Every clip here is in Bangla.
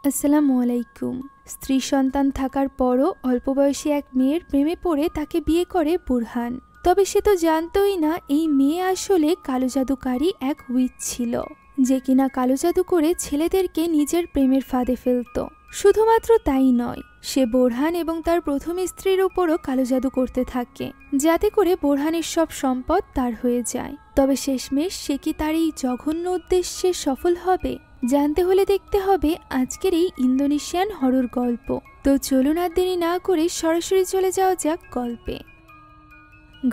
আসসালামু আলাইকুম। স্ত্রী সন্তান থাকার পরও অল্প বয়সী এক মেয়ের প্রেমে পড়ে তাকে বিয়ে করে বুরহান। তবে সে তো জানতই না এই মেয়ে আসলে কালো জাদুকারী এক উইচ ছিল, যে কিনা কালো জাদু করে ছেলেদেরকে নিজের প্রেমের ফাঁদে ফেলত। শুধুমাত্র তাই নয়, সে বোরহান এবং তার প্রথম স্ত্রীর উপরও কালো জাদু করতে থাকে, যাতে করে বোরহানের সব সম্পদ তার হয়ে যায়। তবে শেষমেশ সে কি তার এই জঘন্য উদ্দেশ্যে সফল হবে? জানতে হলে দেখতে হবে আজকের এই ইন্দোনেশিয়ান হরর গল্প। তো চলুন আর দেরি না করে সরাসরি চলে যাওয়া যাক গল্পে।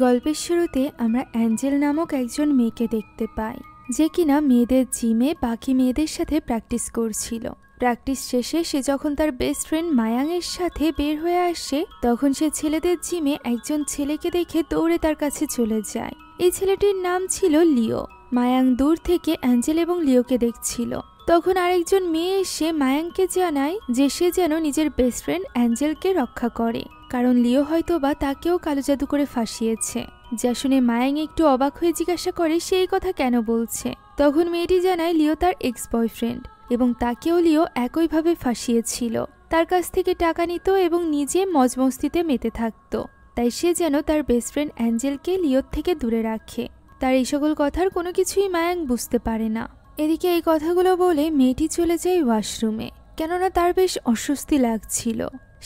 গল্পের শুরুতে আমরা অ্যাঞ্জেল নামক একজন মেয়েকে দেখতে পাই, যে কিনা মেয়েদের জিমে বাকি মেয়েদের সাথে প্র্যাকটিস করছিল। প্র্যাকটিস শেষে সে যখন তার বেস্ট ফ্রেন্ড মায়াংয়ের সাথে বের হয়ে আসে, তখন সে ছেলেদের জিমে একজন ছেলেকে দেখে দৌড়ে তার কাছে চলে যায়। এই ছেলেটির নাম ছিল লিও। মায়াং দূর থেকে অ্যাঞ্জেল এবং লিওকে দেখছিল। তখন আরেকজন মেয়ে এসে মায়াংকে জানায় যে সে যেন নিজের বেস্ট ফ্রেন্ড অ্যাঞ্জেলকে রক্ষা করে, কারণ লিও হয়তোবা তাকেও কালো জাদু করে ফাঁসিয়েছে। যা শুনে মায়াং একটু অবাক হয়ে জিজ্ঞাসা করে সে এই কথা কেন বলছে। তখন মেয়েটি জানায় লিও তার এক্স বয়ফ্রেন্ড এবং তাকেও লিও একইভাবে ফাঁসিয়েছিল। তার কাছ থেকে টাকা নিত এবং নিজে মজমস্তিতে মেতে থাকত, তাই সে যেন তার বেস্ট ফ্রেন্ড অ্যাঞ্জেলকে লিওর থেকে দূরে রাখে। তার এই সকল কথার কোনো কিছুই মায়াং বুঝতে পারে না। এদিকে এই কথাগুলো বলে মেয়েটি চলে যায় ওয়াশরুমে, কেননা তার বেশ অস্বস্তি লাগছিল।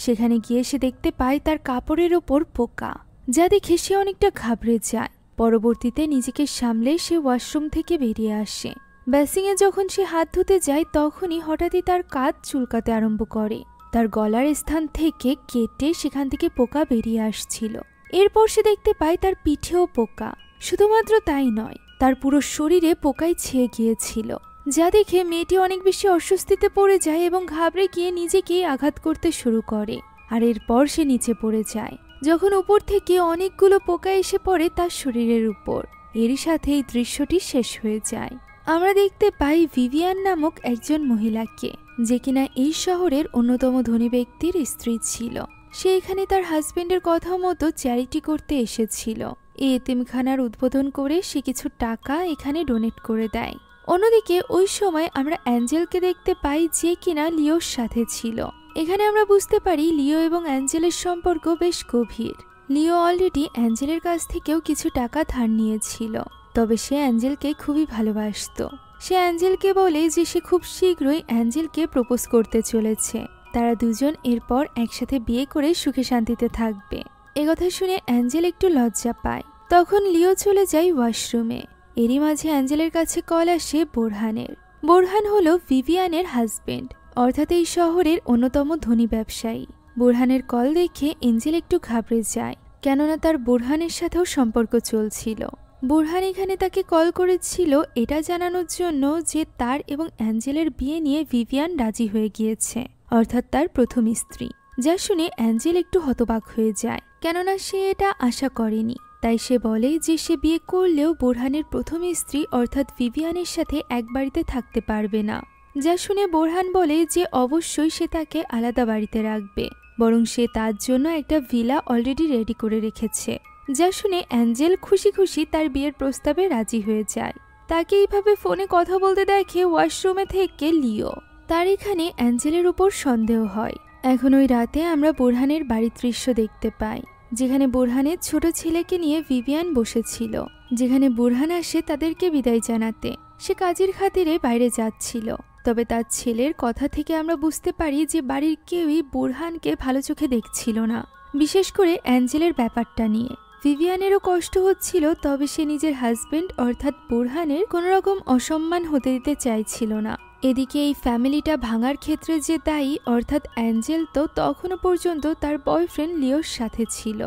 সেখানে গিয়ে সে দেখতে পায় তার কাপড়ের ওপর পোকা, যা দেখে সে অনেকটা ঘাবড়ে যায়। পরবর্তীতে নিজেকে সামলে সে ওয়াশরুম থেকে বেরিয়ে আসে। বেসিংয়ে যখন সে হাত ধুতে যায়, তখনই হঠাৎই তার কাঁধ চুলকাতে আরম্ভ করে। তার গলার স্থান থেকে কেটে সেখান থেকে পোকা বেরিয়ে আসছিল। এরপর সে দেখতে পায় তার পিঠেও পোকা। শুধুমাত্র তাই নয়, তার পুরো শরীরে পোকায় ছেয়ে গিয়েছিল, যা দেখে মেয়েটি অনেক বেশি অস্বস্তিতে পড়ে যায় এবং ঘাবড়ে গিয়ে নিজেকেই আঘাত করতে শুরু করে। আর এরপর সে নিচে পড়ে যায়, যখন উপর থেকে অনেকগুলো পোকা এসে পড়ে তার শরীরের উপর। এরই সাথে এই দৃশ্যটি শেষ হয়ে যায়। আমরা দেখতে পাই ভিভিয়ান নামক একজন মহিলাকে, যে কিনা এই শহরের অন্যতম ধনী ব্যক্তির স্ত্রী ছিল। সে এখানে তার হাজবেন্ডের কথা মতো চ্যারিটি করতে এসেছিল। এই এতিমখানার উদ্বোধন করে সে কিছু টাকা এখানে ডোনেট করে দেয়। অন্যদিকে ওই সময় আমরা অ্যাঞ্জেলকে দেখতে পাই, যে কিনা লিওর সাথে ছিল। এখানে আমরা বুঝতে পারি লিও এবং অ্যাঞ্জেলের সম্পর্ক বেশ গভীর। লিও অলরেডি অ্যাঞ্জেলের কাছ থেকেও কিছু টাকা ধার নিয়েছিল, তবে সে অ্যাঞ্জেলকে খুবই ভালোবাসত। সে অ্যাঞ্জেলকে বলে যে সে খুব শীঘ্রই অ্যাঞ্জেলকে প্রপোজ করতে চলেছে। তারা দুজন এরপর একসাথে বিয়ে করে সুখে শান্তিতে থাকবে। একথা শুনে অ্যাঞ্জেল একটু লজ্জা পায়। তখন লিও চলে যায় ওয়াশরুমে। এরই মাঝে অ্যাঞ্জেলের কাছে কল আসে বোরহানের। বোরহান হলো ভিভিয়ানের হাজবেন্ড, অর্থাৎ এই শহরের অন্যতম ধনী ব্যবসায়ী। বোরহানের কল দেখে এঞ্জেল একটু ঘাবড়ে যায়, কেননা তার বোরহানের সাথেও সম্পর্ক চলছিল। বোরহান এখানে তাকে কল করেছিল এটা জানানোর জন্য যে তার এবং অ্যাঞ্জেলের বিয়ে নিয়ে ভিভিয়ান রাজি হয়ে গিয়েছে, অর্থাৎ তার প্রথম স্ত্রী। যা শুনে অ্যাঞ্জেল একটু হতবাক হয়ে যায়, কেননা সে এটা আশা করেনি। তাই সে বলে যে সে বিয়ে করলেও বোরহানের প্রথম স্ত্রী অর্থাৎ ভিভিয়ানের সাথে এক বাড়িতে থাকতে পারবে না। যা শুনে বোরহান বলে যে অবশ্যই সে তাকে আলাদা বাড়িতে রাখবে, বরং সে তার জন্য একটা ভিলা অলরেডি রেডি করে রেখেছে। যা শুনে অ্যাঞ্জেল খুশি খুশি তার বিয়ের প্রস্তাবে রাজি হয়ে যায়। তাকে এইভাবে ফোনে কথা বলতে দেখে ওয়াশরুমে থেকে লিও। তার এখানে অ্যাঞ্জেলের উপর সন্দেহ হয়। এখন ওই রাতে আমরা বোরহানের বাড়ির দৃশ্য দেখতে পাই, যেখানে বোরহানের ছোট ছেলেকে নিয়ে ভিভিয়ান বসেছিল। যেখানে বোরহান আসে তাদেরকে বিদায় জানাতে। সে কাজের খাতিরে বাইরে যাচ্ছিল, তবে তার ছেলের কথা থেকে আমরা বুঝতে পারি যে বাড়ির কেউই বোরহানকে ভালো চোখে দেখছিল না, বিশেষ করে অ্যাঞ্জেলের ব্যাপারটা নিয়ে। ভিভিয়ানেরও কষ্ট হচ্ছিল, তবে সে নিজের হাজবেন্ড অর্থাৎ বোরহানের কোনোরকম অসম্মান হতে দিতে চাইছিল না। এদিকে এই ফ্যামিলিটা ভাঙার ক্ষেত্রে যে দায়ী অর্থাৎ অ্যাঞ্জেল তো তখনও পর্যন্ত তার বয়ফ্রেন্ড লিওর সাথে ছিল।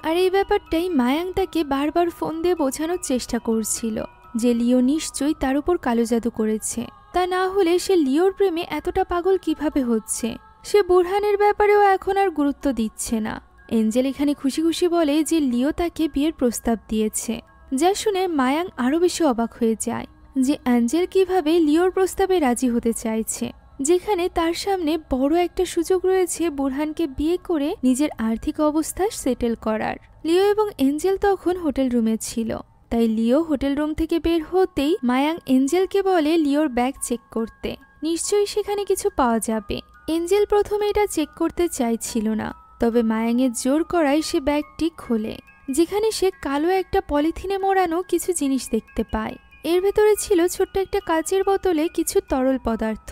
আর এই ব্যাপারটাই মায়াং তাকে বারবার ফোন দিয়ে বোঝানোর চেষ্টা করছিল যে লিও নিশ্চয়ই তার উপর কালো জাদু করেছে, তা না হলে সে লিওর প্রেমে এতটা পাগল কিভাবে হচ্ছে। সে বোরহানের ব্যাপারেও এখন আর গুরুত্ব দিচ্ছে না। এঞ্জেল এখানে খুশি খুশি বলে যে লিও তাকে বিয়ের প্রস্তাব দিয়েছে। যা শুনে মায়াং আরো বেশি অবাক হয়ে যায় যে অ্যাঞ্জেল কিভাবে লিওর প্রস্তাবে রাজি হতে চাইছে, যেখানে তার সামনে বড় একটা সুযোগ রয়েছে বোরহানকে বিয়ে করে নিজের আর্থিক অবস্থা সেটেল করার। লিও এবং এঞ্জেল তখন হোটেল রুমে ছিল, তাই লিও হোটেল রুম থেকে বের হতেই মায়াং এঞ্জেলকে বলে লিওর ব্যাগ চেক করতে। নিশ্চয়ই সেখানে কিছু পাওয়া যাবে। এঞ্জেল প্রথমে এটা চেক করতে চাইছিল না, তবে মায়াংয়ের জোর করায় সে ব্যাগটি খোলে, যেখানে সে কালো একটা পলিথিনে মোড়ানো কিছু জিনিস দেখতে পায়। এর ভেতরে ছিল ছোট্ট একটা কাচের বোতলে কিছু তরল পদার্থ,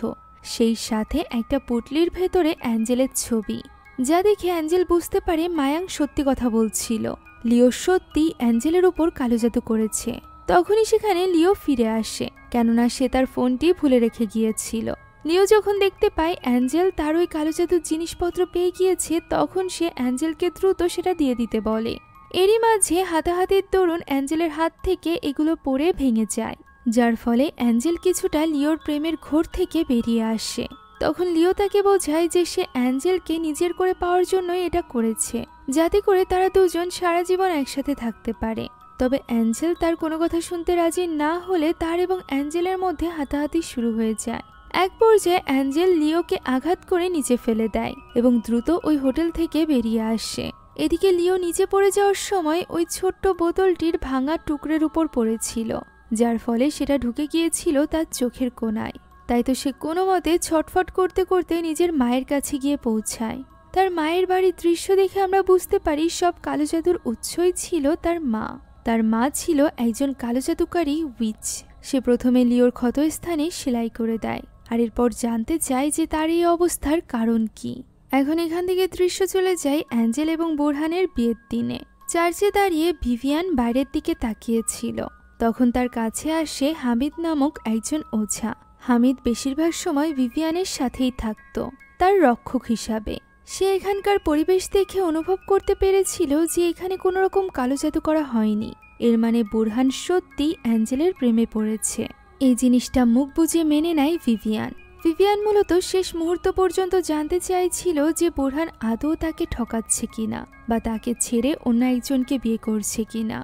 সেই সাথে একটা পুটলির ভেতরে অ্যাঞ্জেলের ছবি, যা দেখে অ্যাঞ্জেল বুঝতে পারে মায়াং সত্যি কথা বলছিল। লিও সত্যি অ্যাঞ্জেলের উপর কালো জাদু করেছে। তখনই সেখানে লিও ফিরে আসে, কেননা সে তার ফোনটি ভুলে রেখে গিয়েছিল। লিও যখন দেখতে পায় অ্যাঞ্জেল তার ওই কালো জাদুর জিনিসপত্র পেয়ে গিয়েছে, তখন সে অ্যাঞ্জেলকে দ্রুত সেটা দিয়ে দিতে বলে। এরই মাঝে হাতাহাতির দরুন অ্যাঞ্জেলের হাত থেকে এগুলো পড়ে ভেঙে যায়, যার ফলে অ্যাঞ্জেল কিছুটা লিওর প্রেমের ঘোর থেকে বেরিয়ে আসে। তখন লিও তাকে বোঝায় যে সে অ্যাঞ্জেলকে নিজের করে পাওয়ার জন্যই এটা করেছে, যাতে করে তারা দুজন সারা জীবন একসাথে থাকতে পারে। তবে অ্যাঞ্জেল তার কোনো কথা শুনতে রাজি না হলে তার এবং অ্যাঞ্জেলের মধ্যে হাতাহাতি শুরু হয়ে যায়। এক পর্যায়ে অ্যাঞ্জেল লিওকে আঘাত করে নিচে ফেলে দেয় এবং দ্রুত ওই হোটেল থেকে বেরিয়ে আসে। এদিকে লিও নিচে পড়ে যাওয়ার সময় ওই ছোট্ট বোতলটির ভাঙা টুকরের উপর পড়েছিল, যার ফলে সেটা ঢুকে গিয়েছিল তার চোখের কোণায়। তাই তো সে কোনো মতে ছটফট করতে করতে নিজের মায়ের কাছে গিয়ে পৌঁছায়। তার মায়ের বাড়ির দৃশ্য দেখে আমরা বুঝতে পারি সব কালো জাদুর উৎসই ছিল তার মা। তার মা ছিল একজন কালো জাদুকারী উইচ। সে প্রথমে লিওর ক্ষতস্থানে সেলাই করে দেয়, আর এরপর জানতে চায় যে তার এই অবস্থার কারণ কি। এখন এখান থেকে দৃশ্য চলে যায় অ্যাঞ্জেল এবং বোরহানের বিয়ের দিনে। চার্চে দাঁড়িয়ে ভিভিয়ান বাইরের দিকে তাকিয়েছিল। তখন তার কাছে আসে হামিদ নামক একজন ওঝা। হামিদ বেশিরভাগ সময় ভিভিয়ানের সাথেই থাকত, তার রক্ষক হিসাবে। সে এখানকার পরিবেশ দেখে অনুভব করতে পেরেছিল যে এখানে কোনো রকম কালো জাদু করা হয়নি। এর মানে বোরহান সত্যি অ্যাঞ্জেলের প্রেমে পড়েছে। এই জিনিসটা মুখ বুজে মেনে নেয় ভিভিয়ান। ভিভিয়ান মূলত শেষ মুহূর্ত পর্যন্ত জানতে চাইছিল যে বোরহান আদৌ তাকে ঠকাচ্ছে কিনা বা তাকে ছেড়ে অন্য একজনকে বিয়ে করছে কিনা।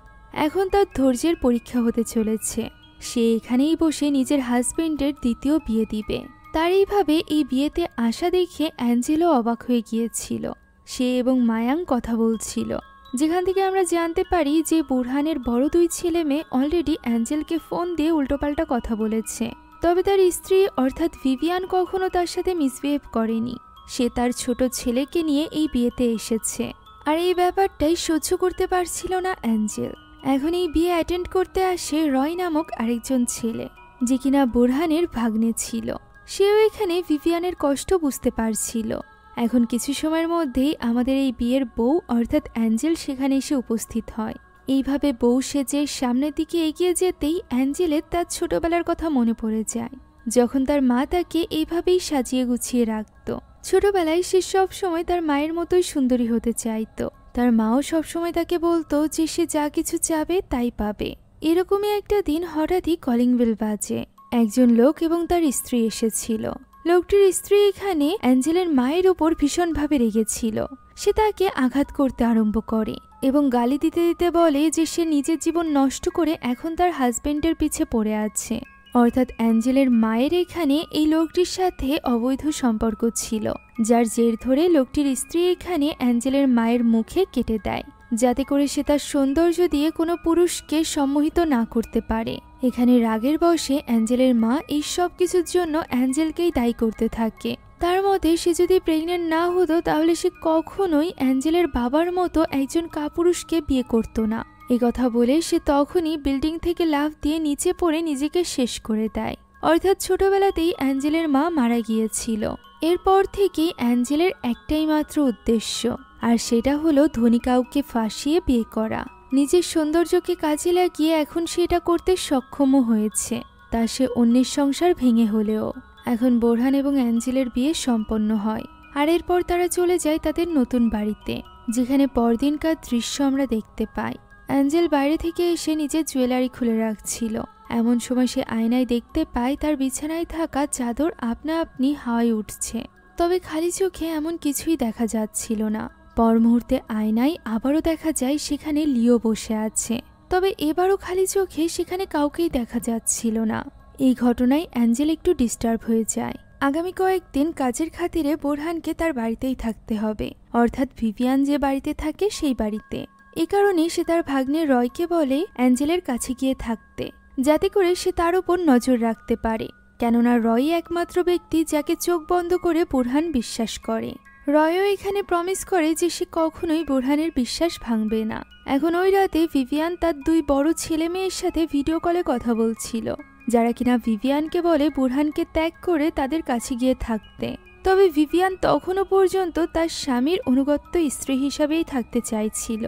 এখন তার ধৈর্যের পরীক্ষা হতে চলেছে। সে এখানেই বসে নিজের হাজবেন্ডের দ্বিতীয় বিয়ে দিবে। তার এইভাবে এই বিয়েতে আসা দেখে অ্যাঞ্জেলও অবাক হয়ে গিয়েছিল। সে এবং মায়াং কথা বলছিল, যেখান থেকে আমরা জানতে পারি যে বোরহানের বড় দুই ছেলে মেয়ে অলরেডি অ্যাঞ্জেলকে ফোন দিয়ে উল্টোপাল্টা কথা বলেছে। তবে তার স্ত্রী অর্থাৎ ভিভিয়ান কখনো তার সাথে মিসবিহেভ করেনি। সে তার ছোট ছেলেকে নিয়ে এই বিয়েতে এসেছে, আর এই ব্যাপারটাই সহ্য করতে পারছিল না অ্যাঞ্জেল। এখন এই বিয়ে অ্যাটেন্ড করতে আসে রয় নামক আরেকজন ছেলে, যে কিনা বোরহানের ভাগ্নে ছিল। সেও এখানে ভিভিয়ানের কষ্ট বুঝতে পারছিল। এখন কিছু সময়ের মধ্যেই আমাদের এই বিয়ের বউ অর্থাৎ অ্যাঞ্জেল সেখানে এসে উপস্থিত হয়। এইভাবে বউ সেজে সামনের দিকে এগিয়ে যেতেই অ্যাঞ্জেলের তার ছোটবেলার কথা মনে পড়ে যায়, যখন তার মা তাকে এইভাবেই সাজিয়ে গুছিয়ে রাখত। ছোটবেলায় সে সব সময় তার মায়ের মতোই সুন্দরী হতে চাইতো। তার মাও সবসময় তাকে বলতো যে সে যা কিছু চাবে তাই পাবে। এরকমই একটা দিন হঠাৎই কলিং বেল বাজে। একজন লোক এবং তার স্ত্রী এসেছিল। লোকটির স্ত্রী এখানে অ্যাঞ্জেলের মায়ের উপর ভীষণভাবে রেগেছিল। সে তাকে আঘাত করতে আরম্ভ করে এবং গালি দিতে দিতে বলে যে সে নিজের জীবন নষ্ট করে এখন তার হাজবেন্ডের পিছে পড়ে আছে। অর্থাৎ অ্যাঞ্জেলের মায়ের এখানে এই লোকটির সাথে অবৈধ সম্পর্ক ছিল, যার জের ধরে লোকটির স্ত্রী এখানে অ্যাঞ্জেলের মায়ের মুখে কেটে দেয়, যাতে করে সে তার সৌন্দর্য দিয়ে কোনো পুরুষকে সম্মোহিত না করতে পারে। এখানে রাগের বশে অ্যাঞ্জেলের মা এই সব কিছুর জন্য অ্যাঞ্জেলকেই দায়ী করতে থাকে। তার মতে সে যদি প্রেগনেন্ট না হতো তাহলে সে কখনোই অ্যাঞ্জেলের বাবার মতো একজন কাপুরুষকে বিয়ে করত না। এই কথা বলে সে তখনই বিল্ডিং থেকে লাফ দিয়ে নিচে পড়ে নিজেকে শেষ করে দেয়। অর্থাৎ ছোটবেলাতেই অ্যাঞ্জেলের মা মারা গিয়েছিল। এরপর থেকেই অ্যাঞ্জেলের একটাই মাত্র উদ্দেশ্য, আর সেটা হলো ধনী কাউকে ফাঁসিয়ে বিয়ে করা। নিজের সৌন্দর্যকে কাজে লাগিয়ে এখন সে এটা করতে সক্ষমও হয়েছে, তা সে অন্যের সংসার ভেঙে হলেও। এখন বোরহান এবং অ্যাঞ্জেলের বিয়ে সম্পন্ন হয়, আর এরপর তারা চলে যায় তাদের নতুন বাড়িতে, যেখানে পরদিনকার দৃশ্য আমরা দেখতে পাই। অ্যাঞ্জেল বাইরে থেকে এসে নিজের জুয়েলারি খুলে রাখছিল। এমন সময় সে আয়নায় দেখতে পায় তার বিছানায় থাকা চাদর আপনা আপনি হাওয়ায় উঠছে। তবে খালি চোখে এমন কিছুই দেখা যাচ্ছিল না। পর মুহূর্তে আয়নায় আবারও দেখা যায় সেখানে লিও বসে আছে, তবে এবারও খালি চোখে সেখানে কাউকেই দেখা যাচ্ছিল না। এই ঘটনায় অ্যাঞ্জেল একটু ডিস্টার্ব হয়ে যায়। আগামী কয়েকদিন কাজের খাতিরে বোরহানকে তার বাড়িতেই থাকতে হবে, অর্থাৎ ভিভিয়ান যে বাড়িতে থাকে সেই বাড়িতে। এ কারণে সে তার ভাগ্নে রয়কে বলে অ্যাঞ্জেলের কাছে গিয়ে থাকতে, যাতে করে সে তার উপর নজর রাখতে পারে, কেননা রয় একমাত্র ব্যক্তি যাকে চোখ বন্ধ করে বুরহান বিশ্বাস করে। রয়ও এখানে প্রমিস করে যে সে কখনোই বুরহানের বিশ্বাস ভাঙবে না। এখন ওই রাতে ভিভিয়ান তার 2 বড় ছেলে মেয়ের সাথে ভিডিও কলে কথা বলছিল, যারা কিনা ভিভিয়ানকে বলে বুরহানকে ত্যাগ করে তাদের কাছে গিয়ে থাকতে। তবে ভিভিয়ান তখনও পর্যন্ত তার স্বামীর অনুগত্য স্ত্রী হিসাবেই থাকতে চাইছিল।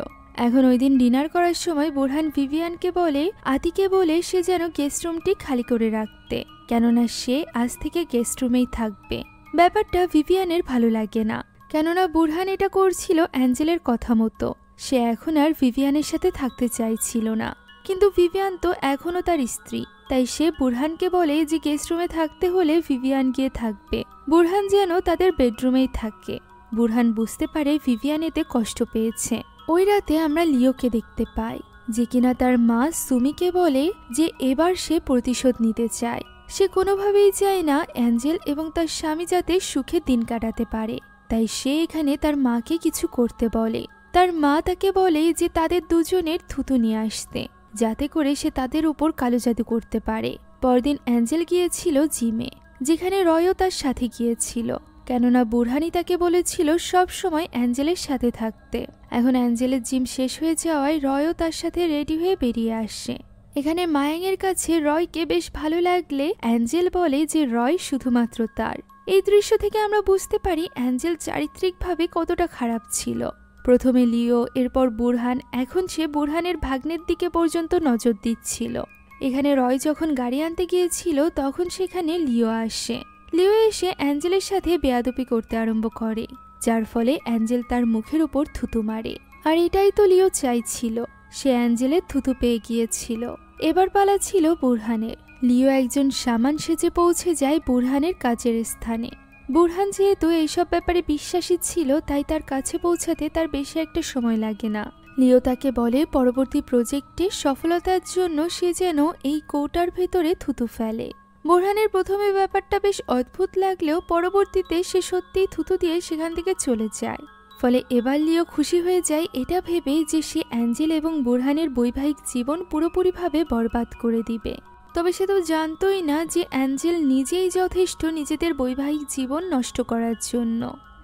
এখন ওই দিন ডিনার করার সময় বুরহান ভিভিয়ানকে বলে আতিকে বলে সে যেন গেস্ট রুমটি খালি করে রাখতে, কেননা সে আজ থেকে গেস্ট রুমেই থাকবে। ব্যাপারটা ভিভিয়ানের ভালো লাগে না, কেননা বুরহান এটা করছিল অ্যাঞ্জেলের কথা মতো। সে এখন আর ভিভিয়ানের সাথে থাকতে চাইছিল না, কিন্তু ভিভিয়ান তো এখনও তার স্ত্রী, তাই সে বুরহানকে বলে যে গেস্ট রুমে থাকতে হলে ভিভিয়ান গিয়ে থাকবে, বুরহান যেন তাদের বেডরুমেই থাকে। বুরহান বুঝতে পারে ভিভিয়ান এতে কষ্ট পেয়েছে। ওই রাতে আমরা লিওকে দেখতে পাই, যে কিনা তার মা সুমিকে বলে যে এবার সে প্রতিশোধ নিতে চায়। সে কোনোভাবেই চায় না অ্যাঞ্জেল এবং তার স্বামী যাতে সুখে দিন কাটাতে পারে, তাই সে এখানে তার মাকে কিছু করতে বলে। তার মা তাকে বলে যে তাদের দুজনের থুতু নিয়ে আসতে, যাতে করে সে তাদের উপর কালো জাদু করতে পারে। পরদিন অ্যাঞ্জেল গিয়েছিল জিমে, যেখানে রয়ও তার সাথে গিয়েছিল, কেননা বুরহানি তাকে বলেছিল সব সময় অ্যাঞ্জেলের সাথে থাকতে। এখন অ্যাঞ্জেলের জিম শেষ হয়ে যাওয়ায় রয়ও তার সাথে রেডি হয়ে বেরিয়ে আসে। এখানে মায়াংয়ের কাছে রয়কে বেশ ভালো লাগলে অ্যাঞ্জেল বলে যে রয় শুধুমাত্র তার। এই দৃশ্য থেকে আমরা বুঝতে পারি অ্যাঞ্জেল চারিত্রিকভাবে কতটা খারাপ ছিল। প্রথমে লিও, এরপর বুরহান, এখন সে বুরহানের ভাগ্নের দিকে পর্যন্ত নজর দিচ্ছিল। এখানে রয় যখন গাড়ি আনতে গিয়েছিল তখন সেখানে লিও আসে। লিও এসে অ্যাঞ্জেলের সাথে বেয়াদবি করতে আরম্ভ করে, যার ফলে অ্যাঞ্জেল তার মুখের উপর থুতু মারে। আর এটাই তো লিও চাইছিল, সে অ্যাঞ্জেলের থুতু পেয়ে গিয়েছিল। এবার পালা ছিল বুরহানের। লিও একজন সামান সেজে পৌঁছে যায় বুরহানের কাজের স্থানে। বুরহান যেহেতু এইসব ব্যাপারে বিশ্বাসী ছিল, তাই তার কাছে পৌঁছাতে তার বেশি একটা সময় লাগে না। লিও তাকে বলে পরবর্তী প্রজেক্টে সফলতার জন্য সে যেন এই কৌটার ভেতরে থুতু ফেলে। বুরহানের প্রথমে ব্যাপারটা বেশ অদ্ভুত লাগলেও পরবর্তীতে সে সত্যিই থুতু দিয়ে সেখান থেকে চলে যায়। ফলে এবার লিও খুশি হয়ে যায় এটা ভেবে যে সে অ্যাঞ্জেল এবং বুরহানের বৈবাহিক জীবন পুরোপুরিভাবে বরবাদ করে দিবে। তবে সে তো জানতই না যে অ্যাঞ্জেল নিজেই যথেষ্ট নিজেদের বৈবাহিক জীবন নষ্ট করার জন্য।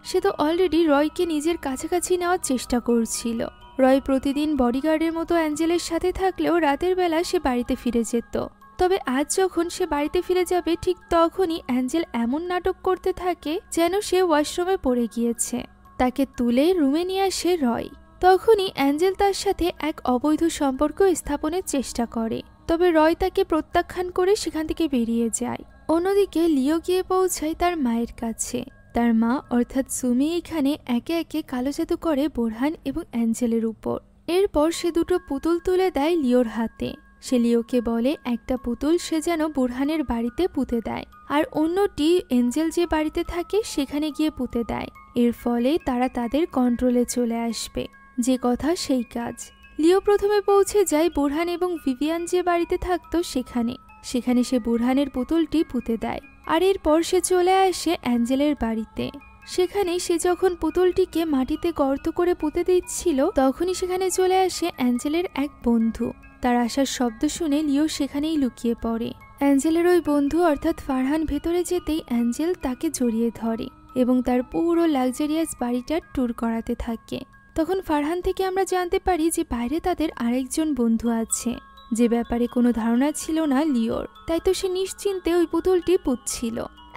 সে তো অলরেডি রয়কে নিজের কাছাকাছি নেওয়ার চেষ্টা করছিল। রয় প্রতিদিন বডিগার্ডের মতো অ্যাঞ্জেলের সাথে থাকলেও রাতের বেলা সে বাড়িতে ফিরে যেত। তবে আজ যখন সে বাড়িতে ফিরে যাবে ঠিক তখনই অ্যাঞ্জেল এমন নাটক করতে থাকে যেন সে ওয়াশরুমে পড়ে গিয়েছে। তাকে তুলে রুমে নিয়ে আসে রয়। তখনই অ্যাঞ্জেল তার সাথে এক অবৈধ সম্পর্ক স্থাপনের চেষ্টা করে, তবে রয় তাকে প্রত্যাখ্যান করে সেখান থেকে বেরিয়ে যায়। অন্যদিকে লিও গিয়ে পৌঁছায় তার মায়ের কাছে। তার মা অর্থাৎ সুমি এখানে একে একে কালো জাদু করে বুরহান এবং অ্যাঞ্জেলের উপর। এরপর সে 2টো পুতুল তুলে দেয় লিওর হাতে। সে লিওকে বলে একটা পুতুল সে যেন বুরহানের বাড়িতে পুঁতে দেয়, আর অন্যটি অ্যাঞ্জেল যে বাড়িতে থাকে সেখানে গিয়ে পুঁতে দেয়। এর ফলে তারা তাদের কন্ট্রোলে চলে আসবে। যে কথা সেই কাজ। লিও প্রথমে পৌঁছে যায় বুরহান এবং ভিভিয়ান যে বাড়িতে থাকতো সেখানে সে বুরহানের পুতুলটি পুঁতে দেয়। আর এরপর সে চলে আসে অ্যাঞ্জেলের বাড়িতে। সেখানে সে যখন পুতুলটিকে মাটিতে গর্ত করে পুঁতে দিচ্ছিল তখনই সেখানে চলে আসে অ্যাঞ্জেলের এক বন্ধু। তার আসার শব্দ শুনে লিও সেখানেই লুকিয়ে পড়ে। অ্যাঞ্জেলের ওই বন্ধু অর্থাৎ ফারহান ভেতরে যেতেই অ্যাঞ্জেল তাকে জড়িয়ে ধরে এবং তার পুরো লাক্সারিয়াস বাড়িটার ট্যুর করাতে থাকে। তখন ফারহান থেকে আমরা জানতে পারি যে বাইরে তাদের আরেকজন বন্ধু আছে, যে ব্যাপারে কোনো ধারণা ছিল না লিওর। তাই তো সে নিশ্চিন্তে ওই পুতুলটি পুঁতছিল।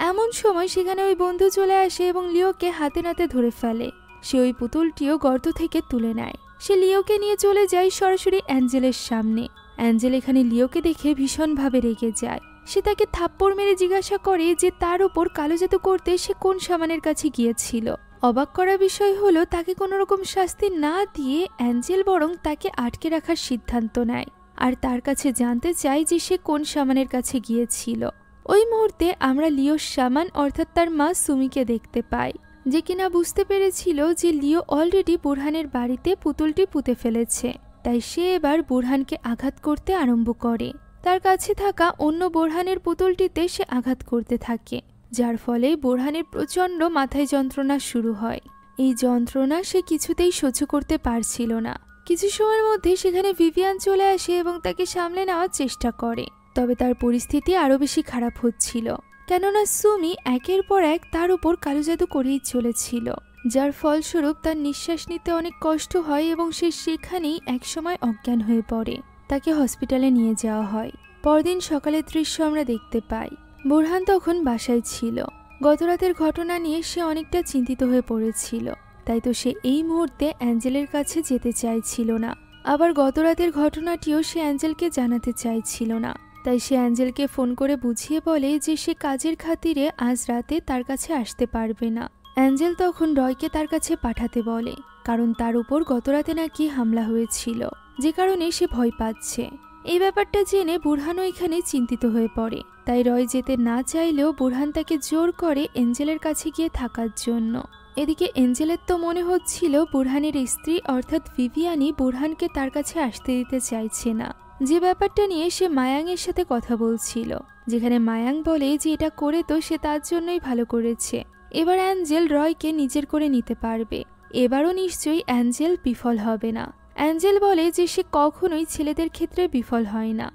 এমন সময় সেখানে ওই বন্ধু চলে আসে এবং লিওকে হাতে নাতে ধরে ফেলে। সে ওই পুতুলটিও গর্ত থেকে তুলে নেয়। সে লিওকে নিয়ে চলে যায় সরাসরি অ্যাঞ্জেলের সামনে। অ্যাঞ্জেল এখানে লিওকে দেখে ভীষণভাবে রেগে যায়। সে তাকে থাপ্পড় মেরে জিজ্ঞাসা করে যে তার উপর কালো জাদু করতে সে কোন সামানের কাছে গিয়েছিল। অবাক করা বিষয় হলো তাকে কোনো রকম শাস্তি না দিয়ে অ্যাঞ্জেল বরং তাকে আটকে রাখার সিদ্ধান্ত নেয় আর তার কাছে জানতে চায় যে সে কোন সামানের কাছে গিয়েছিল। ওই মুহূর্তে আমরা লিওর সামান অর্থাৎ তার মা সুমিকে দেখতে পাই, যে কিনা বুঝতে পেরেছিল যে লিও অলরেডি বুরহানের বাড়িতে পুতুলটি পুঁতে ফেলেছে। তাই সে এবার বুরহানকে আঘাত করতে আরম্ভ করে। তার কাছে থাকা অন্য বুরহানের পুতুলটিতে সে আঘাত করতে থাকে, যার ফলে বুরহানের প্রচণ্ড মাথায় যন্ত্রণা শুরু হয়। এই যন্ত্রণা সে কিছুতেই সহ্য করতে পারছিল না। কিছু সময়ের মধ্যে সেখানে ভিভিয়ান চলে আসে এবং তাকে সামলে নেওয়ার চেষ্টা করে। তবে তার পরিস্থিতি আরও বেশি খারাপ হচ্ছিল, কেননা সুমি একের পর এক তার উপর কালো জাদু করেই চলেছিল, যার ফলস্বরূপ তার নিঃশ্বাস নিতে অনেক কষ্ট হয় এবং সে সেখানেই একসময় অজ্ঞান হয়ে পড়ে। তাকে হসপিটালে নিয়ে যাওয়া হয়। পরদিন সকালের দৃশ্য আমরা দেখতে পাই। বুরহান তখন বাসায় ছিল। গতরাতের ঘটনা নিয়ে সে অনেকটা চিন্তিত হয়ে পড়েছিল, তাই তো সে এই মুহূর্তে অ্যাঞ্জেলের কাছে যেতে চাইছিল না। আবার গতরাতের ঘটনাটিও সে অ্যাঞ্জেলকে জানাতে চাইছিল না, তাই সে অ্যাঞ্জেলকে ফোন করে বুঝিয়ে বলে যে সে কাজের খাতিরে আজ রাতে তার কাছে আসতে পারবে না। অ্যাঞ্জেল তখন রয়কে তার কাছে পাঠাতে বলে, কারণ তার উপর গতরাতে নাকি হামলা হয়েছিল, যে কারণে সে ভয় পাচ্ছে। এই ব্যাপারটা জেনে বুরহানও এখানে চিন্তিত হয়ে পড়ে, তাই রয় যেতে না চাইলেও বুরহান তাকে জোর করে এঞ্জেলের কাছে গিয়ে থাকার জন্য। এদিকে এঞ্জেলের তো মনে হচ্ছিল বুরহানের স্ত্রী অর্থাৎ ভিভিয়ানি বুরহানকে তার কাছে আসতে দিতে চাইছে না, যে ব্যাপারটা নিয়ে সে মায়াংয়ের সাথে কথা বলছিল, যেখানে মায়াং বলে যে এটা করে তো সে তার জন্যই ভালো করেছে। এবার অ্যাঞ্জেল রয়কে নিজের করে নিতে পারবে, এবারও নিশ্চয়ই অ্যাঞ্জেল বিফল হবে না। অ্যাঞ্জেল বলে যে সে কখনোই ছেলেদের ক্ষেত্রে বিফল হয় না।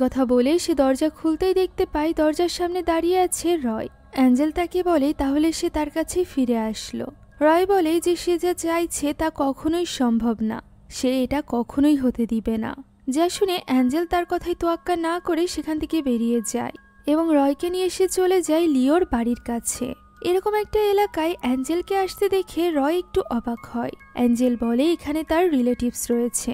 কথা বলে সে দরজা খুলতেই দেখতে পায় দরজার সামনে দাঁড়িয়ে আছে রয়। অ্যাঞ্জেল তাকে বলে তাহলে সে তার কাছে ফিরে আসলো। রয় বলে যে সে যা চাইছে তা কখনোই সম্ভব না, সে এটা কখনোই হতে দিবে না। যা শুনে অ্যাঞ্জেল তার কথায় তোয়াক্কা না করে সেখান থেকে বেরিয়ে যায় এবং রয়কে নিয়ে সে চলে যায় লিওর বাড়ির কাছে। এরকম একটা এলাকায় অ্যাঞ্জেলকে আসতে দেখে রয় একটু অবাক হয়। অ্যাঞ্জেল বলে এখানে তার রিলেটিভস রয়েছে।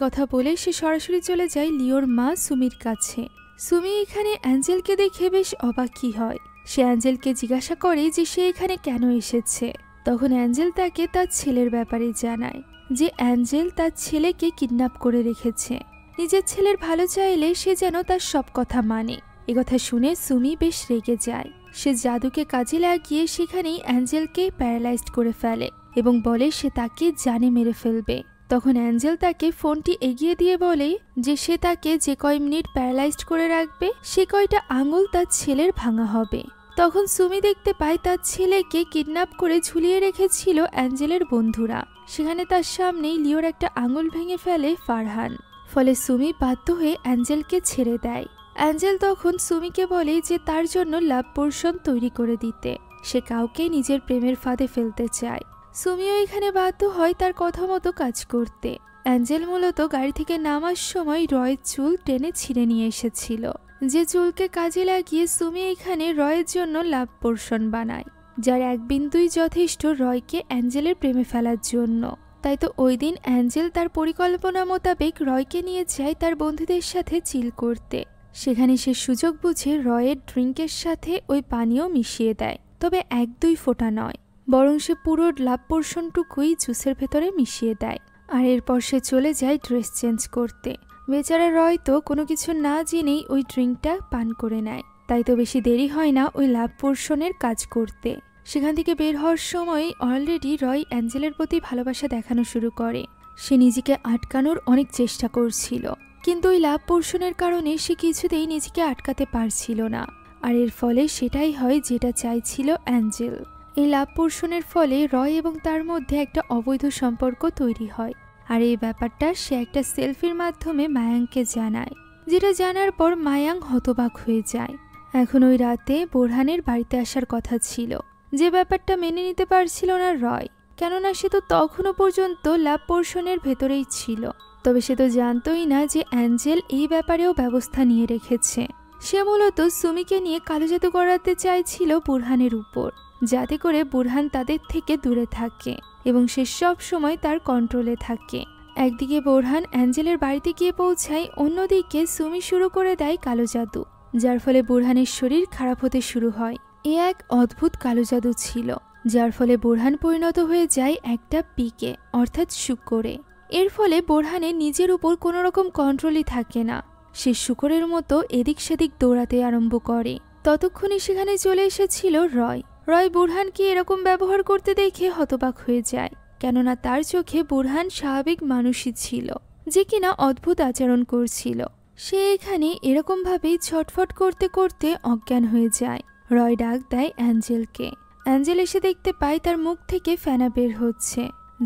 কথা বলে সে সরাসরি চলে যায় লিওর মা সুমির কাছে। সুমি এখানে অ্যাঞ্জেলকে দেখে বেশ অবাকই হয়। সে অ্যাঞ্জেলকে জিজ্ঞাসা করে যে সে এখানে কেন এসেছে। তখন অ্যাঞ্জেল তাকে তার ছেলের ব্যাপারে জানায় যে অ্যাঞ্জেল তার ছেলেকে কিডন্যাপ করে রেখেছে। নিজের ছেলের ভালো চাইলে সে যেন তার সব কথা মানে। কথা শুনে সুমি বেশ রেগে যায়। সে জাদুকে কাজে লাগিয়ে সেখানেই অ্যাঞ্জেলকে প্যারালাইজড করে ফেলে এবং বলে সে তাকে জানে মেরে ফেলবে। তখন অ্যাঞ্জেল তাকে ফোনটি এগিয়ে দিয়ে বলে যে সে তাকে যে কয় মিনিট প্যারালাইজড করে রাখবে সে কয়টা আঙুল তার ছেলের ভাঙা হবে। তখন সুমি দেখতে পায় তার ছেলেকে কিডন্যাপ করে ঝুলিয়ে রেখেছিল অ্যাঞ্জেলের বন্ধুরা। সেখানে তার সামনেই লিওর একটা আঙুল ভেঙে ফেলে ফারহান। ফলে সুমি বাধ্য হয়ে অ্যাঞ্জেলকে ছেড়ে দেয়। অ্যাঞ্জেল তখন সুমিকে বলে যে তার জন্য লাভ পোর্শন তৈরি করে দিতে। সে কাউকে নিজের প্রেমের ফাঁদে ফেলতে চায়। সুমিও এখানে বাধ্য হয় তার কথা মতো কাজ করতে। অ্যাঞ্জেল মূলত গাড়ি থেকে নামার সময় রয়ের চুল টেনে ছিঁড়ে নিয়ে এসেছিল, যে চুলকে কাজে লাগিয়ে সুমি এখানে রয়ের জন্য লাভ পোর্শন বানায়, যার এক বিন্দুই যথেষ্ট রয়কে অ্যাঞ্জেলের প্রেমে ফেলার জন্য। তাই তো ওই দিন অ্যাঞ্জেল তার পরিকল্পনা মোতাবেক রয়কে নিয়ে যায় তার বন্ধুদের সাথে চিল করতে। সেখানে সে সুযোগ বুঝে রয়ের ড্রিঙ্কের সাথে ওই পানীয় মিশিয়ে দেয়, তবে 1-2 ফোঁটা নয়, বরং সে পুরো লাভ পোর্শনটুকুই জুসের ভেতরে মিশিয়ে দেয়। আর এরপর সে চলে যায় ড্রেস চেঞ্জ করতে। বেচারা রয় তো কোনো কিছু না জেনেই ওই ড্রিঙ্কটা পান করে নেয়। তাই তো বেশি দেরি হয় না ওই লাভ পোর্শনের কাজ করতে। সেখান থেকে বের হওয়ার সময় অলরেডি রয় অ্যাঞ্জেলের প্রতি ভালোবাসা দেখানো শুরু করে। সে নিজেকে আটকানোর অনেক চেষ্টা করছিল, কিন্তু ওই লাভ পোর্শনের কারণে সে কিছুতেই নিজেকে আটকাতে পারছিল না। আর এর ফলে সেটাই হয় যেটা চাইছিল অ্যাঞ্জেল। এই লাভ পোর্শনের ফলে রয় এবং তার মধ্যে একটা অবৈধ সম্পর্ক তৈরি হয়। আর এই ব্যাপারটা সে একটা সেলফির মাধ্যমে মায়াংকে জানায়, যেটা জানার পর মায়াং হতবাক হয়ে যায়। এখন ওই রাতে বোরহানের বাড়িতে আসার কথা ছিল, যে ব্যাপারটা মেনে নিতে পারছিল না রয়, কেননা সে তো তখনও পর্যন্ত লাভ পোর্শনের ভেতরেই ছিল। তবে সে তো জানতই না যে অ্যাঞ্জেল এই ব্যাপারেও ব্যবস্থা নিয়ে রেখেছে। সে মূলত সুমিকে নিয়ে কালো জাদু করাতে চাইছিল বুরহানের উপর, যাতে করে বুরহান তাদের থেকে দূরে থাকে এবং সে সব সময় তার কন্ট্রোলে থাকে। একদিকে বুরহান অ্যাঞ্জেলের বাড়িতে গিয়ে পৌঁছায়, অন্যদিকে সুমি শুরু করে দেয় কালো জাদু, যার ফলে বুরহানের শরীর খারাপ হতে শুরু হয়। এ এক অদ্ভুত কালো জাদু ছিল, যার ফলে বুরহান পরিণত হয়ে যায় একটা পিকে অর্থাৎ শুকরে। এর ফলে বুরহানের নিজের উপর কোনো রকম কন্ট্রোলই থাকে না। সে শুকরের মতো এদিক সেদিক দৌড়াতে আরম্ভ করে। ততক্ষণে সেখানে চলে এসেছিল রয়। রয় বুরহানকে এরকম ব্যবহার করতে দেখে হতবাক হয়ে যায়, কেননা তার চোখে বুরহান স্বাভাবিক মানুষই ছিল, যে কিনা অদ্ভুত আচরণ করছিল। সে এখানে এরকমভাবেই ছটফট করতে করতে অজ্ঞান হয়ে যায়। রয় ডাক দেয় অ্যাঞ্জেলকে। অ্যাঞ্জেল এসে দেখতে পায় তার মুখ থেকে ফেনা বের হচ্ছে,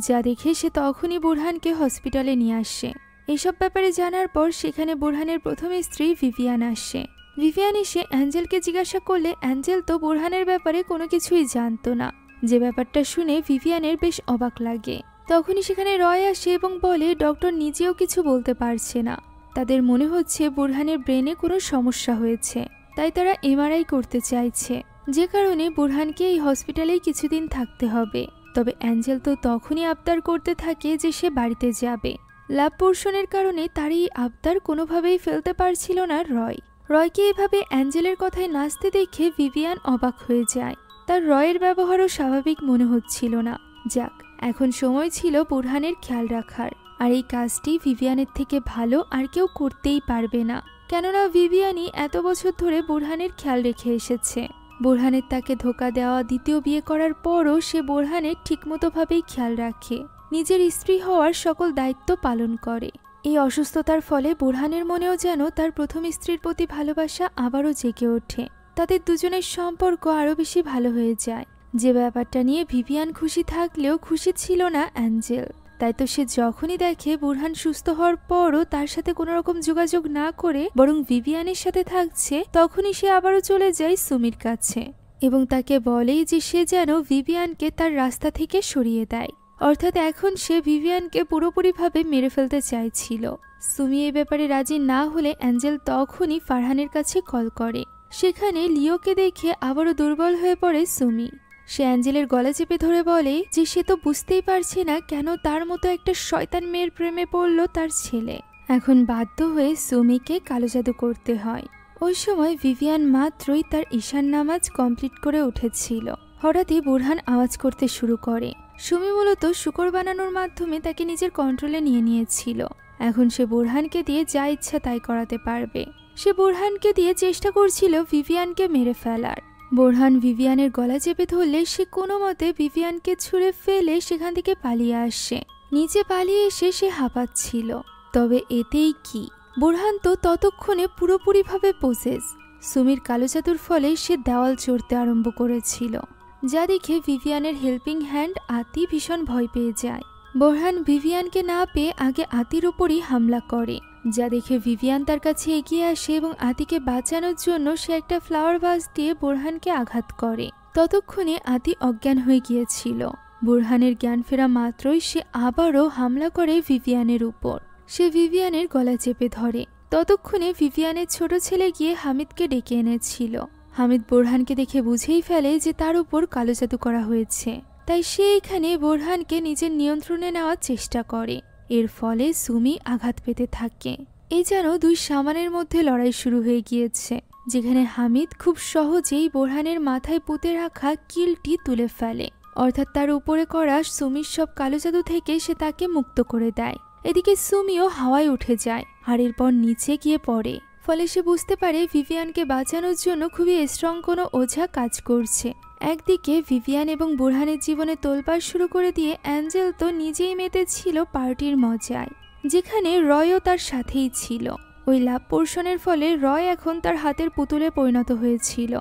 যা দেখে সে তখনই বুরহানকে হসপিটালে নিয়ে আসে। এসব ব্যাপারে জানার পর সেখানে বুরহানের প্রথম স্ত্রী ভিভিয়ান আসে। ভিভিয়ান এসে অ্যাঞ্জেলকে জিজ্ঞাসা করলে অ্যাঞ্জেল তো বুরহানের ব্যাপারে কোনো কিছুই জানতো না। যে ব্যাপারটা শুনে ভিভিয়ানের বেশ অবাক লাগে। তখনই সেখানে রয় আসে এবং বলে ডক্টর নিজেও কিছু বলতে পারছে না, তাদের মনে হচ্ছে বুরহানের ব্রেনে কোনো সমস্যা হয়েছে, তাই তারা এমআরআই করতে চাইছে, যে কারণে বুরহানকে এই হসপিটালেই কিছুদিন থাকতে হবে। তবে অ্যাঞ্জেল তো তখনই আবদার করতে থাকে যে সে বাড়িতে যাবে। লাভ পোর্শনের কারণে তার এই আবদার কোনোভাবেই ফেলতে পারছিল না রয়কে এভাবে অ্যাঞ্জেলের কথায় নাচতে দেখে ভিভিয়ান অবাক হয়ে যায়। তার রয়ের ব্যবহারও স্বাভাবিক মনে হচ্ছিল না। যাক, এখন সময় ছিল বুরহানের খেয়াল রাখার, আর এই কাজটি ভিভিয়ানের থেকে ভালো আর কেউ করতেই পারবে না, কেননা ভিভিয়ানই এত বছর ধরে বুরহানের খেয়াল রেখে এসেছে। বুরহানের তাকে ধোঁকা দেওয়া দ্বিতীয় বিয়ে করার পরও সে বুরহানের ঠিকমতোভাবেই খেয়াল রাখে, নিজের স্ত্রী হওয়ার সকল দায়িত্ব পালন করে। এই অসুস্থতার ফলে বুরহানের মনেও যেন তার প্রথম স্ত্রীর প্রতি ভালোবাসা আবারও জেগে ওঠে। তাদের দুজনের সম্পর্ক আরও বেশি ভালো হয়ে যায়। যে ব্যাপারটা নিয়ে ভিভিয়ান খুশি থাকলেও খুশি ছিল না অ্যাঞ্জেল। তাই তো সে যখনই দেখে বুরহান সুস্থ হওয়ার পরও তার সাথে কোনো রকম যোগাযোগ না করে বরং ভিভিয়ানের সাথে থাকছে, তখনই সে আবারও চলে যায় সুমির কাছে এবং তাকে বলে যে সে যেন ভিভিয়ানকে তার রাস্তা থেকে সরিয়ে দেয়। অর্থাৎ এখন সে ভিভিয়ানকে পুরোপুরিভাবে মেরে ফেলতে চাইছিল। সুমি এই ব্যাপারে রাজি না হলে অ্যাঞ্জেল তখনই ফারহানের কাছে কল করে। সেখানে লিওকে দেখে আবারও দুর্বল হয়ে পড়ে সুমি। সে অ্যাঞ্জেলের গলা চেপে ধরে বলে যে সে তো বুঝতেই পারছে না কেন তার মতো একটা শয়তান মেয়ের প্রেমে পড়ল তার ছেলে। এখন বাধ্য হয়ে সুমিকে কালো জাদু করতে হয়। ওই সময় ভিভিয়ান মাত্রই তার ঈশান নামাজ কমপ্লিট করে উঠেছিল। হঠাৎই বুরহান আওয়াজ করতে শুরু করে। সুমি মূলত শূকর বানানোর মাধ্যমে তাকে নিজের কন্ট্রোলে নিয়ে নিয়েছিল। এখন সে বুরহানকে দিয়ে যা ইচ্ছা তাই করাতে পারবে। সে বুরহানকে দিয়ে চেষ্টা করছিল ভিভিয়ানকে মেরে ফেলার। বুরহান ভিভিয়ানের গলা চেপে ধরলে সে কোনো মতে ভিভিয়ানকে ছুঁড়ে ফেলে সেখান থেকে পালিয়ে আসে। নিচে পালিয়ে এসে সে হাঁপাচ্ছিল। তবে এতেই কি, বুরহান তো ততক্ষণে পুরোপুরিভাবে পোসেস। সুমির কালো জাদুর ফলে সে দেওয়াল চড়তে আরম্ভ করেছিল, যা দেখে ভিভিয়ানের হেল্পিং হ্যান্ড আতি ভীষণ ভয় পেয়ে যায়। বুরহান ভিভিয়ানকে না পেয়ে আগে আতির উপরই হামলা করে, যা দেখে ভিভিয়ান তার কাছে এগিয়ে আসে এবং আতিকে বাঁচানোর জন্য সে একটা ফ্লাওয়ার ভাস দিয়ে বুরহানকে আঘাত করে। ততক্ষণে আতি অজ্ঞান হয়ে গিয়েছিল। বুরহানের জ্ঞান ফেরা মাত্রই সে আবারও হামলা করে ভিভিয়ানের উপর। সে ভিভিয়ানের গলা চেপে ধরে। ততক্ষণে ভিভিয়ানের ছোট ছেলে গিয়ে হামিদকে ডেকে এনেছিল। হামিদ বুরহানকে দেখে বুঝেই ফেলে যে তার উপর কালো জাদু করা হয়েছে, তাই সে এখানে বুরহানকে নিজের নিয়ন্ত্রণে নেওয়ার চেষ্টা করে। এর ফলে সুমি আঘাত পেতে থাকে। এই যেন দুই সামানের মধ্যে লড়াই শুরু হয়ে গিয়েছে, যেখানে হামিদ খুব সহজেই বুরহানের মাথায় পুঁতে রাখা কিলটি তুলে ফেলে, অর্থাৎ তার উপরে করা সুমির সব কালো জাদু থেকে সে তাকে মুক্ত করে দেয়। এদিকে সুমিও হাওয়ায় উঠে যায় আর এরপর নিচে গিয়ে পড়ে। ফলে সে বুঝতে পারে ভিভিয়ানকে বাঁচানোর জন্য খুবই স্ট্রং কোনো ওঝা কাজ করছে। একদিকে ভিভিয়ান এবং বুরহানের জীবনে তোলপাড় শুরু করে দিয়ে অ্যাঞ্জেল তো নিজেই মেতেছিল পার্টির মজায়, যেখানে রয়ও তার সাথেই ছিল। ওই লাভ পোর্শনের ফলে রয় এখন তার হাতের পুতুলে পরিণত হয়েছিল,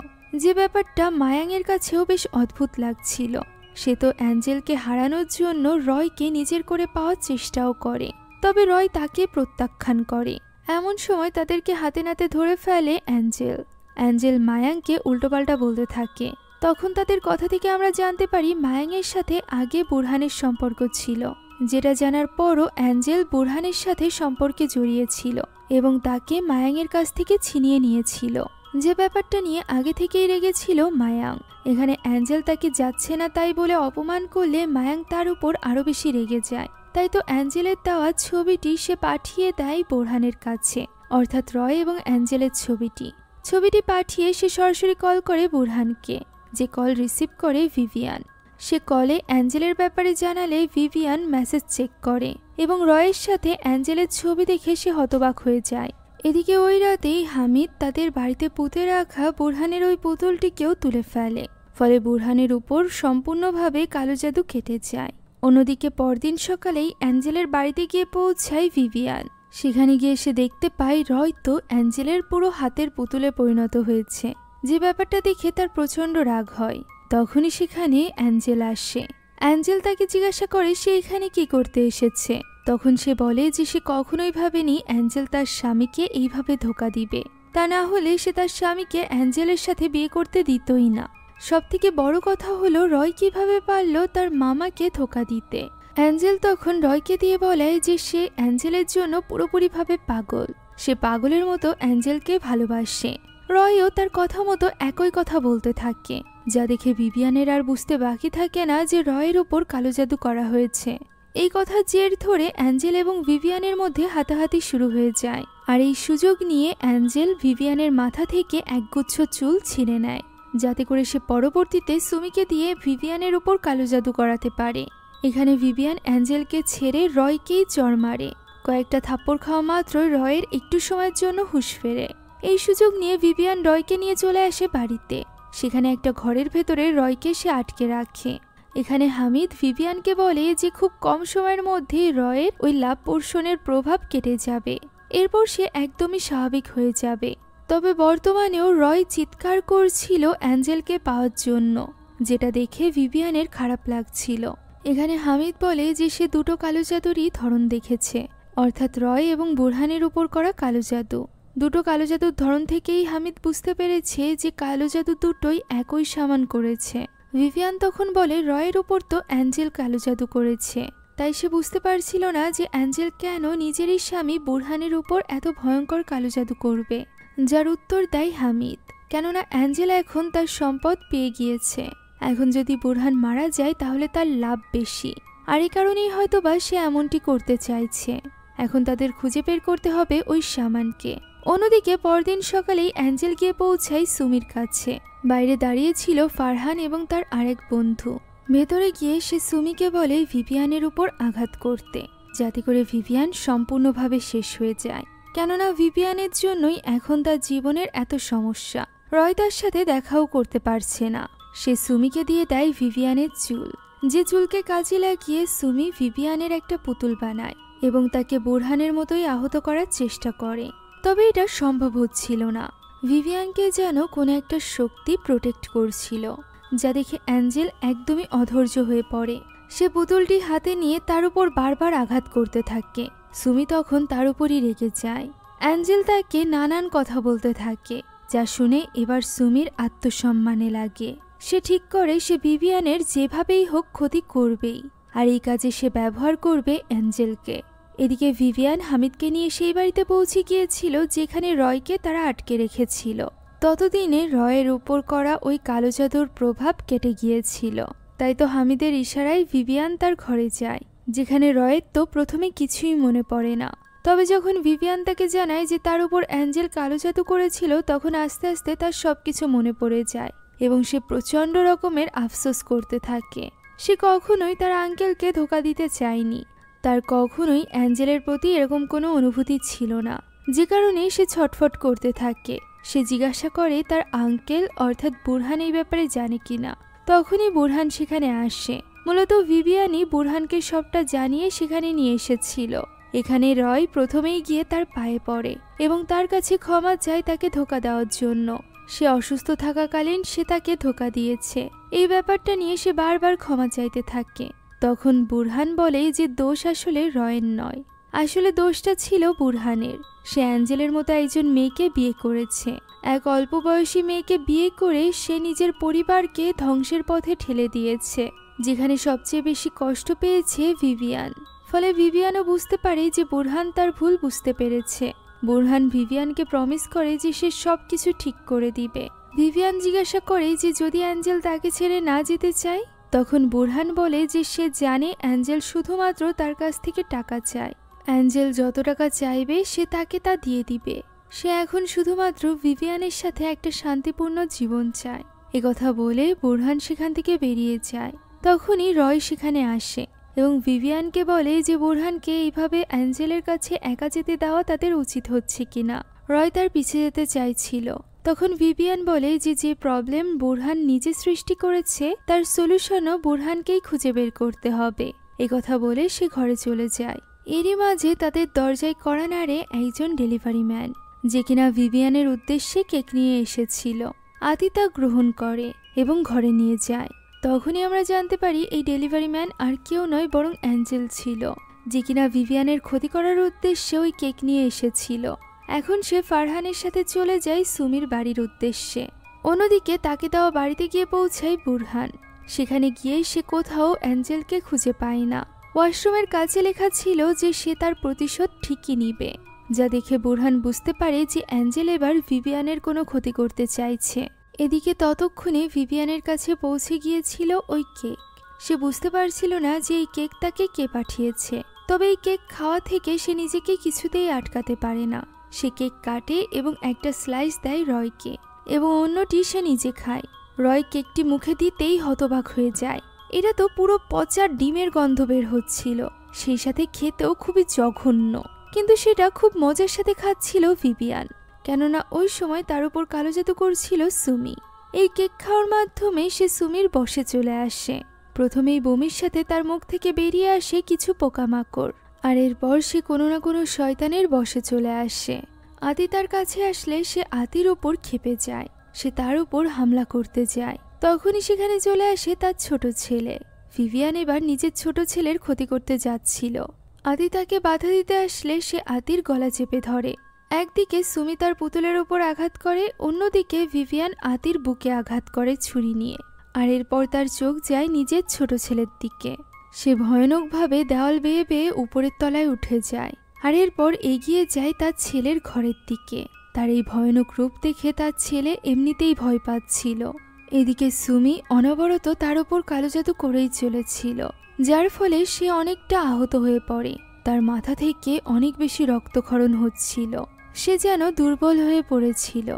যে ব্যাপারটা মায়াংয়ের কাছেও বেশ অদ্ভুত লাগছিল। সে তো অ্যাঞ্জেলকে হারানোর জন্য রয়কে নিজের করে পাওয়ার চেষ্টাও করে, তবে রয় তাকে প্রত্যাখ্যান করে। এমন সময় তাদেরকে হাতে নাতে ধরে ফেলে অ্যাঞ্জেল মায়াংকে উল্টোপাল্টা বলতে থাকে। তখন তাদের কথা থেকে আমরা জানতে পারি মায়াংয়ের সাথে আগে বুরহানের সম্পর্ক ছিল, যেটা জানার পরও অ্যাঞ্জেল বুরহানের সাথে সম্পর্কে জড়িয়েছিল এবং তাকে মায়াংয়ের কাছ থেকে ছিনিয়ে নিয়েছিল, যে ব্যাপারটা নিয়ে আগে থেকেই রেগেছিল মায়াং। এখানে অ্যাঞ্জেল তাকে যাচ্ছে না তাই বলে অপমান করলে মায়াং তার উপর আরো বেশি রেগে যায়। তাই তো অ্যাঞ্জেলের দেওয়া ছবিটি সে পাঠিয়ে দেয় বুরহানের কাছে, অর্থাৎ রয় এবং অ্যাঞ্জেলের ছবিটি পাঠিয়ে সে সরাসরি কল করে বুরহানকে, যে কল রিসিভ করে ভিভিয়ান। সে কলে অ্যাঞ্জেলের ব্যাপারে জানালে ভিভিয়ান মেসেজ চেক করে এবং রয়ের সাথে অ্যাঞ্জেলের ছবি দেখে সে হতবাক হয়ে যায়। এদিকে ওই রাতেই হামিদ তাদের বাড়িতে পুঁতে রাখা বুরহানের ওই পুতুলটিকেও তুলে ফেলে, ফলে বুরহানের উপর সম্পূর্ণভাবে কালো জাদু কেটে যায়। অন্যদিকে পরদিন সকালেই অ্যাঞ্জেলের বাড়িতে গিয়ে পৌঁছায় ভিভিয়ান। সেখানে গিয়ে সে দেখতে পায় রয় তো অ্যাঞ্জেলের পুরো হাতের পুতুলে পরিণত হয়েছে, যে ব্যাপারটা দেখে তার প্রচণ্ড রাগ হয়। তখনই সেখানে অ্যাঞ্জেল আসে। অ্যাঞ্জেল তাকে জিজ্ঞাসা করে সে এখানে কি করতে এসেছে। তখন সে বলে যে সে কখনোই ভাবেনি অ্যাঞ্জেল তার স্বামীকে এইভাবে ধোঁকা দিবে। তা না হলে সে তার স্বামীকে অ্যাঞ্জেলের সাথে বিয়ে করতে দিতই না। সবথেকে বড় কথা হলো রয় কিভাবে পারল তার মামাকে ধোঁকা দিতে। অ্যাঞ্জেল তখন রয়কে দিয়ে বলে যে সে অ্যাঞ্জেলের জন্য পুরোপুরিভাবে পাগল, সে পাগলের মতো অ্যাঞ্জেলকে ভালোবাসে। রয়ও তার কথা মতো একই কথা বলতে থাকে, যা দেখে ভিভিয়ানের আর বুঝতে বাকি থাকে না যে রয়ের উপর কালো জাদু করা হয়েছে। এই কথা জের ধরে অ্যাঞ্জেল এবং ভিভিয়ানের মধ্যে হাতাহাতি শুরু হয়ে যায়, আর এই সুযোগ নিয়ে অ্যাঞ্জেল ভিভিয়ানের মাথা থেকে একগুচ্ছ চুল ছিঁড়ে নেয়, যাতে করে সে পরবর্তীতে সুমিকে দিয়ে ভিভিয়ানের উপর কালো জাদু করাতে পারে। এখানে ভিভিয়ান অ্যাঞ্জেলকে ছেড়ে রয়কেই চড় মারে। কয়েকটা থাপ্পড় খাওয়া মাত্রই রয়ের একটু সময়ের জন্য হুঁশ ফেরে। এই সুযোগ নিয়ে ভিভিয়ান রয়কে নিয়ে চলে আসে বাড়িতে। সেখানে একটা ঘরের ভেতরে রয়কে সে আটকে রাখে। এখানে হামিদ ভিভিয়ানকে বলে যে খুব কম সময়ের মধ্যেই রয়ের ওই লাভ পোর্শনের প্রভাব কেটে যাবে, এরপর সে একদমই স্বাভাবিক হয়ে যাবে। তবে বর্তমানেও রয় চিৎকার করছিল অ্যাঞ্জেলকে পাওয়ার জন্য, যেটা দেখে ভিভিয়ানের খারাপ লাগছিল। এখানে হামিদ বলে যে সে দুটো কালো জাদুরই ধরন দেখেছে, অর্থাৎ রয় এবং বুরহানের উপর করা কালো জাদু। দুটো কালো জাদুর ধরন থেকেই হামিদ বুঝতে পেরেছে যে কালো জাদু দুটোই একই সমান করেছে। ভিভিয়ান তখন বলে রয়ের উপর তো অ্যাঞ্জেল কালো জাদু করেছে, তাই সে বুঝতে পারছিল না যে অ্যাঞ্জেল কেন নিজেরই স্বামী বুরহানের উপর এত ভয়ঙ্কর কালো জাদু করবে, যার উত্তর দেয় হামিদ। কেননা অ্যাঞ্জেল এখন তার সম্পদ পেয়ে গিয়েছে, এখন যদি বুরহান মারা যায় তাহলে তার লাভ বেশি, আর এই কারণেই হয়তোবা সে এমনটি করতে চাইছে। এখন তাদের খুঁজে বের করতে হবে ওই সামানকে। অন্যদিকে পরদিন সকালেই অ্যাঞ্জেল গিয়ে পৌঁছায় সুমির কাছে। বাইরে দাঁড়িয়ে ছিল ফারহান এবং তার আরেক বন্ধু। ভেতরে গিয়ে সে সুমিকে বলে ভিভিয়ানের উপর আঘাত করতে, যাতে করে ভিভিয়ান সম্পূর্ণভাবে শেষ হয়ে যায়। কেননা ভিভিয়ানের জন্যই এখন তার জীবনের এত সমস্যা। রয় তার সাথে দেখাও করতে পারছে না। সে সুমিকে দিয়ে দেয় ভিভিয়ানের চুল, যে চুলকে কাজে লাগিয়ে সুমি ভিভিয়ানের একটা পুতুল বানায় এবং তাকে বুরহানের মতোই আহত করার চেষ্টা করে। তবে এটা সম্ভব হচ্ছিল না। ভিভিয়ানকে যেন কোনো একটা শক্তি প্রোটেক্ট করছিল, যা দেখে অ্যাঞ্জেল একদমই অধৈর্য হয়ে পড়ে। সে পুতুলটি হাতে নিয়ে তার উপর বারবার আঘাত করতে থাকে। সুমি তখন তার উপরই রেগে যায়। অ্যাঞ্জেল তাকে নানান কথা বলতে থাকে, যা শুনে এবার সুমির আত্মসম্মানে লাগে। সে ঠিক করে সে ভিভিয়ানের যেভাবেই হোক ক্ষতি করবেই, আর এই কাজে সে ব্যবহার করবে অ্যাঞ্জেলকে। এদিকে ভিভিয়ান হামিদকে নিয়ে সেই বাড়িতে পৌঁছে গিয়েছিল যেখানে রয়কে তারা আটকে রেখেছিল। ততদিনে রয়ের উপর করা ওই কালো জাদুর প্রভাব কেটে গিয়েছিল। তাই তো হামিদের ইশারায় ভিভিয়ান তার ঘরে যায়, যেখানে রয়ের তো প্রথমে কিছুই মনে পড়ে না। তবে যখন ভিভিয়ান তাকে জানায় যে তার উপর অ্যাঞ্জেল কালো জাদু করেছিল, তখন আস্তে আস্তে তার সবকিছু মনে পড়ে যায় এবং সে প্রচণ্ড রকমের আফসোস করতে থাকে। সে কখনোই তার আঙ্কেলকে ধোঁকা দিতে চায়নি, তার কখনোই অ্যাঞ্জেলের প্রতি এরকম কোনো অনুভূতি ছিল না, যে কারণে সে ছটফট করতে থাকে। সে জিজ্ঞাসা করে তার আঙ্কেল অর্থাৎ বুরহান এই ব্যাপারে জানে কিনা। তখনই বুরহান সেখানে আসে। মূলত ভিভিয়ানই বুরহানকে সবটা জানিয়ে সেখানে নিয়ে এসেছিল। এখানে রয় প্রথমেই গিয়ে তার পায়ে পড়ে এবং তার কাছে ক্ষমা চায় তাকে ধোঁকা দেওয়ার জন্য। সে অসুস্থ থাকাকালীন সে তাকে ধোঁকা দিয়েছে, এই ব্যাপারটা নিয়ে সে বারবার ক্ষমা চাইতে থাকে। তখন বুরহান বলে যে দোষ আসলে রয়ের নয়, আসলে দোষটা ছিল বুরহানের। সে অ্যাঞ্জেলের মতো একজন মেয়েকে বিয়ে করেছে। এক অল্প বয়সী মেয়েকে বিয়ে করে সে নিজের পরিবারকে ধ্বংসের পথে ঠেলে দিয়েছে, যেখানে সবচেয়ে বেশি কষ্ট পেয়েছে ভিভিয়ান। ফলে ভিভিয়ানও বুঝতে পারে যে বুরহান তার ভুল বুঝতে পেরেছে। বুরহান ভিভিয়ানকে প্রমিস করে যে সে সবকিছু ঠিক করে দিবে। ভিভিয়ান জিজ্ঞাসা করে যে যদি অ্যাঞ্জেল তাকে ছেড়ে না যেতে চায়, তখন বুরহান বলে যে সে জানে অ্যাঞ্জেল শুধুমাত্র তার কাছ থেকে টাকা চায়। অ্যাঞ্জেল যত টাকা চাইবে সে তাকে তা দিয়ে দিবে। সে এখন শুধুমাত্র ভিভিয়ানের সাথে একটা শান্তিপূর্ণ জীবন চায়। একথা বলে বুরহান সেখান থেকে বেরিয়ে যায়। তখনই রয় সেখানে আসে এবং ভিভিয়ানকে বলে যে বুরহানকে এইভাবে অ্যাঞ্জেলের কাছে একা যেতে দেওয়া তাদের উচিত হচ্ছে কিনা। রয় তার পিছে যেতে চাইছিল। তখন ভিভিয়ান বলে যে প্রবলেম বুরহান নিজে সৃষ্টি করেছে তার সলিউশনও বুরহানকেই খুঁজে বের করতে হবে। একথা বলে সে ঘরে চলে যায়। এরই মাঝে তাদের দরজায় কড়া নাড়ে একজন ডেলিভারি ম্যান, যে কিনা ভিভিয়ানের উদ্দেশ্যে কেক নিয়ে এসেছিল। আদি তা গ্রহণ করে এবং ঘরে নিয়ে যায়। তখনই আমরা জানতে পারি এই ডেলিভারি ম্যান আর কেউ নয় বরং অ্যাঞ্জেল ছিল, যে কিনা ভিভিয়ানের ক্ষতি করার উদ্দেশ্যে ওই কেক নিয়ে এসেছিল। এখন সে ফারহানের সাথে চলে যায় সুমির বাড়ির উদ্দেশ্যে। অন্যদিকে তাকে দেওয়া বাড়িতে গিয়ে পৌঁছায় বুরহান। সেখানে গিয়ে সে কোথাও অ্যাঞ্জেলকে খুঁজে পায় না। ওয়াশরুমের কাছে লেখা ছিল যে সে তার প্রতিশোধ ঠিকই নিবে, যা দেখে বুরহান বুঝতে পারে যে অ্যাঞ্জেল এবার ভিভিয়ানের কোনো ক্ষতি করতে চাইছে। এদিকে ততক্ষণে ভিভিয়ানের কাছে পৌঁছে গিয়েছিল ওই কেক। সে বুঝতে পারছিল না যে এই কেক তাকে কে পাঠিয়েছে, তবে এই কেক খাওয়া থেকে সে নিজেকে কিছুতেই আটকাতে পারে না। সে কেক কাটে এবং একটা স্লাইস দেয় রয়কে এবং অন্যটি সে নিজে খায়। রয় কেকটি মুখে দিতেই হতবাক হয়ে যায়। এটা তো পুরো পচা ডিমের গন্ধ বের হচ্ছিল, সেই সাথে খেতেও খুবই জঘন্য। কিন্তু সেটা খুব মজার সাথে খাচ্ছিল ভিভিয়ান, কেননা ওই সময় তার উপর কালো জাদু করছিল সুমি। এই কেক খাওয়ার মাধ্যমে সে সুমির বশে চলে আসে। প্রথমেই বমির সাথে তার মুখ থেকে বেরিয়ে আসে কিছু পোকামাকড়, আর এরপর সে কোনো না কোনো শয়তানের বশে চলে আসে। আতি তার কাছে আসলে সে আতির ওপর ক্ষেপে যায়, সে তার উপর হামলা করতে যায়। তখনই সেখানে চলে আসে তার ছোট ছেলে। ভিভিয়ান এবার নিজের ছোট ছেলের ক্ষতি করতে যাচ্ছিল। আতি তাকে বাধা দিতে আসলে সে আতির গলা চেপে ধরে। একদিকে সুমি তার পুতুলের ওপর আঘাত করে, অন্যদিকে ভিভিয়ান আতির বুকে আঘাত করে ছুরি নিয়ে। আর এরপর তার চোখ যায় নিজের ছোট ছেলের দিকে। সে ভয়ানকভাবে দেওয়াল বেয়ে বেয়ে উপরের তলায় উঠে যায়, আর এরপর এগিয়ে যায় তার ছেলের ঘরের দিকে। তার এই ভয়ানক রূপ দেখে তার ছেলে এমনিতেই ভয় পাচ্ছিল। এদিকে সুমি অনবরত তার ওপর কালো জাদু করেই চলেছিল, যার ফলে সে অনেকটা আহত হয়ে পড়ে। তার মাথা থেকে অনেক বেশি রক্তক্ষরণ হচ্ছিল, সে যেন দুর্বল হয়ে পড়েছিল।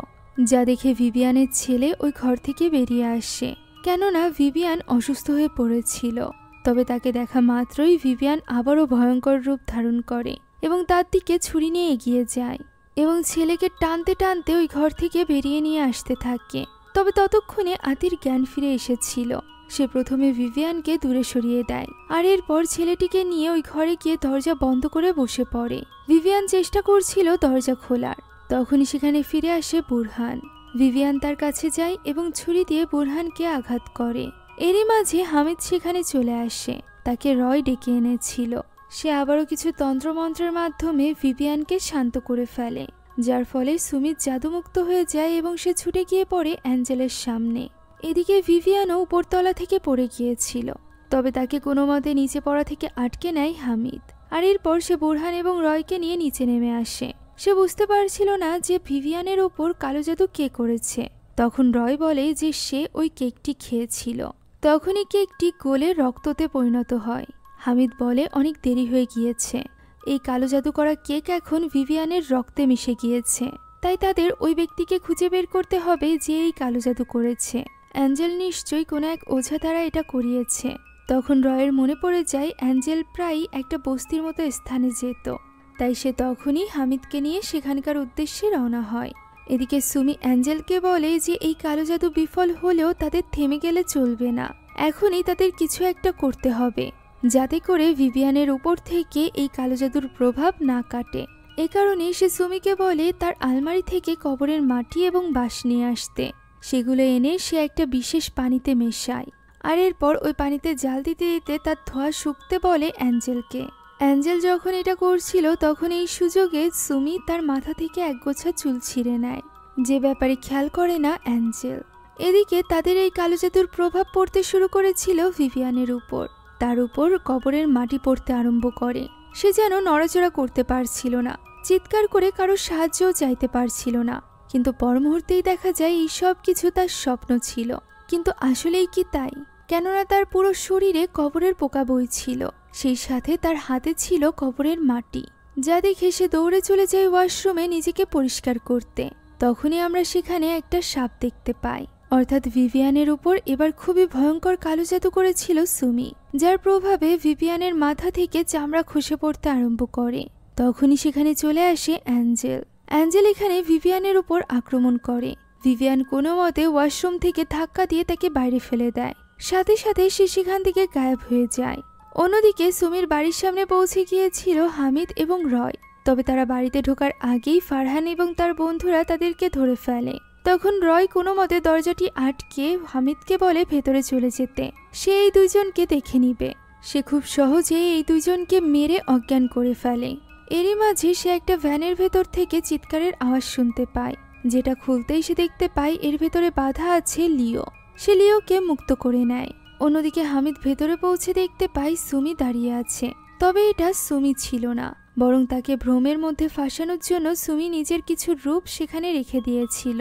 যা দেখে ভিভিয়ানের ছেলে ওই ঘর থেকে বেরিয়ে আসে, কেননা ভিভিয়ান অসুস্থ হয়ে পড়েছিল। তবে তাকে দেখা মাত্রই ভিভিয়ান আবারও ভয়ঙ্কর রূপ ধারণ করে এবং তার দিকে ছুরি নিয়ে এগিয়ে যায় এবং ছেলেকে টানতে টানতে ওই ঘর থেকে বেরিয়ে নিয়ে আসতে থাকে। তবে ততক্ষণে আতির জ্ঞান ফিরে এসেছিল। সে প্রথমে ভিভিয়ানকে দূরে সরিয়ে দেয়, আর এরপর ছেলেটিকে নিয়ে ওই ঘরে গিয়ে দরজা বন্ধ করে বসে পড়ে। ভিভিয়ান চেষ্টা করছিল দরজা খোলার, তখনই সেখানে ফিরে আসে বুরহান। ভিভিয়ান তার কাছে যায় এবং ছুরি দিয়ে বুরহানকে আঘাত করে। এরই মাঝে হামিদ সেখানে চলে আসে, তাকে রয় ডেকে এনেছিল। সে আবারও কিছু তন্ত্রমন্ত্রের মাধ্যমে ভিভিয়ানকে শান্ত করে ফেলে, যার ফলে সুমিত জাদুমুক্ত হয়ে যায় এবং সে ছুটে গিয়ে পড়ে অ্যাঞ্জেলের সামনে। এদিকে ভিভিয়ানও উপরতলা থেকে পড়ে গিয়েছিল, তবে তাকে কোনো মতে নিচে পড়া থেকে আটকে নেয় হামিদ। আর এরপর সে বুরহান এবং রয়কে নিয়ে নিচে নেমে আসে। সে বুঝতে পারছিল না যে ভিভিয়ানের ওপর কালো জাদু কে করেছে। তখন রয় বলে যে সে ওই কেকটি খেয়েছিল। তখনই কেকটি গলে রক্ততে পরিণত হয়। হামিদ বলে অনেক দেরি হয়ে গিয়েছে, এই কালো জাদু করা কেক এখন ভিভিয়ানের রক্তে মিশে গিয়েছে, তাই তাদের ওই ব্যক্তিকে খুঁজে বের করতে হবে যে এই কালো জাদু করেছে। অ্যাঞ্জেল নিশ্চয়ই কোনো এক ওঝা দ্বারা এটা করিয়েছে। তখন রয়ের মনে পড়ে যায় অ্যাঞ্জেল প্রায়ই একটা বস্তির মতো স্থানে যেত, তাই সে তখনই হামিদকে নিয়ে সেখানকার উদ্দেশ্যে রওনা হয়। এদিকে সুমি অ্যাঞ্জেলকে বলে যে এই কালো জাদু বিফল হলেও তাদের থেমে গেলে চলবে না, এখনই তাদের কিছু একটা করতে হবে, যাতে করে ভিভিয়ানের উপর থেকে এই কালো জাদুর প্রভাব না কাটে। এ কারণে সে সুমিকে বলে তার আলমারি থেকে কবরের মাটি এবং বাঁশ নিয়ে আসতে। সেগুলো এনে সে একটা বিশেষ পানিতে মেশায়, আর এরপর ওই পানিতে জাল দিতে দিতে তার ধোঁয়া শুকতে বলে অ্যাঞ্জেলকে। অ্যাঞ্জেল যখন এটা করছিল তখন এই সুযোগে সুমি তার মাথা থেকে একগোছা চুল ছিঁড়ে নেয়, যে ব্যাপারে খেয়াল করে না অ্যাঞ্জেল। এদিকে তাদের এই কালো জাদুর প্রভাব পড়তে শুরু করেছিল ভিভিয়ানের উপর। তার উপর কবরের মাটি পড়তে আরম্ভ করে। সে যেন নড়াচড়া করতে পারছিল না, চিৎকার করে কারো সাহায্যও চাইতে পারছিল না। কিন্তু পর মুহূর্তেই দেখা যায় এই সব কিছু তার স্বপ্ন ছিল। কিন্তু আসলেই কি তাই? কেননা তার পুরো শরীরে কবরের পোকা বইছিল, সেই সাথে তার হাতে ছিল কবরের মাটি, যা দেখে সে দৌড়ে চলে যায় ওয়াশরুমে নিজেকে পরিষ্কার করতে। তখনই আমরা সেখানে একটা সাপ দেখতে পাই, অর্থাৎ ভিভিয়ানের উপর এবার খুবই ভয়ঙ্কর কালো জাদু করেছিল সুমি, যার প্রভাবে ভিভিয়ানের মাথা থেকে চামড়া খসে পড়তে আরম্ভ করে। তখনই সেখানে চলে আসে অ্যাঞ্জেল। অ্যাঞ্জেল এখানে ভিভিয়ানের উপর আক্রমণ করে। ভিভিয়ান কোনো মতে ওয়াশরুম থেকে ধাক্কা দিয়ে তাকে বাইরে ফেলে দেয়, সাথে সাথে সে সেখান থেকে গায়েব হয়ে যায়। অন্যদিকে সুমির বাড়ির সামনে পৌঁছে গিয়েছিল হামিদ এবং রয়, তবে তারা বাড়িতে ঢোকার আগেই ফারহান এবং তার বন্ধুরা তাদেরকে ধরে ফেলে। তখন রয় কোনো মতে দরজাটি আটকে হামিদকে বলে ভেতরে চলে যেতে, সে এই দুইজনকে দেখে নিবে। সে খুব সহজে এই দুইজনকে মেরে অজ্ঞান করে ফেলে। এরই মাঝে সে একটা ভ্যানের ভেতর থেকে চিৎকারের আওয়াজ শুনতে পায়, যেটা খুলতেই সে দেখতে পায় এর ভেতরে বাধা আছে লিও। সে লিওকে মুক্ত করে নেয়। অন্যদিকে হামিদ ভেতরে পৌঁছে দেখতে পায় সুমি দাঁড়িয়ে আছে, তবে এটা সুমি ছিল না, বরং তাকে ভ্রমের মধ্যে ফাঁসানোর জন্য সুমি নিজের কিছু রূপ সেখানে রেখে দিয়েছিল,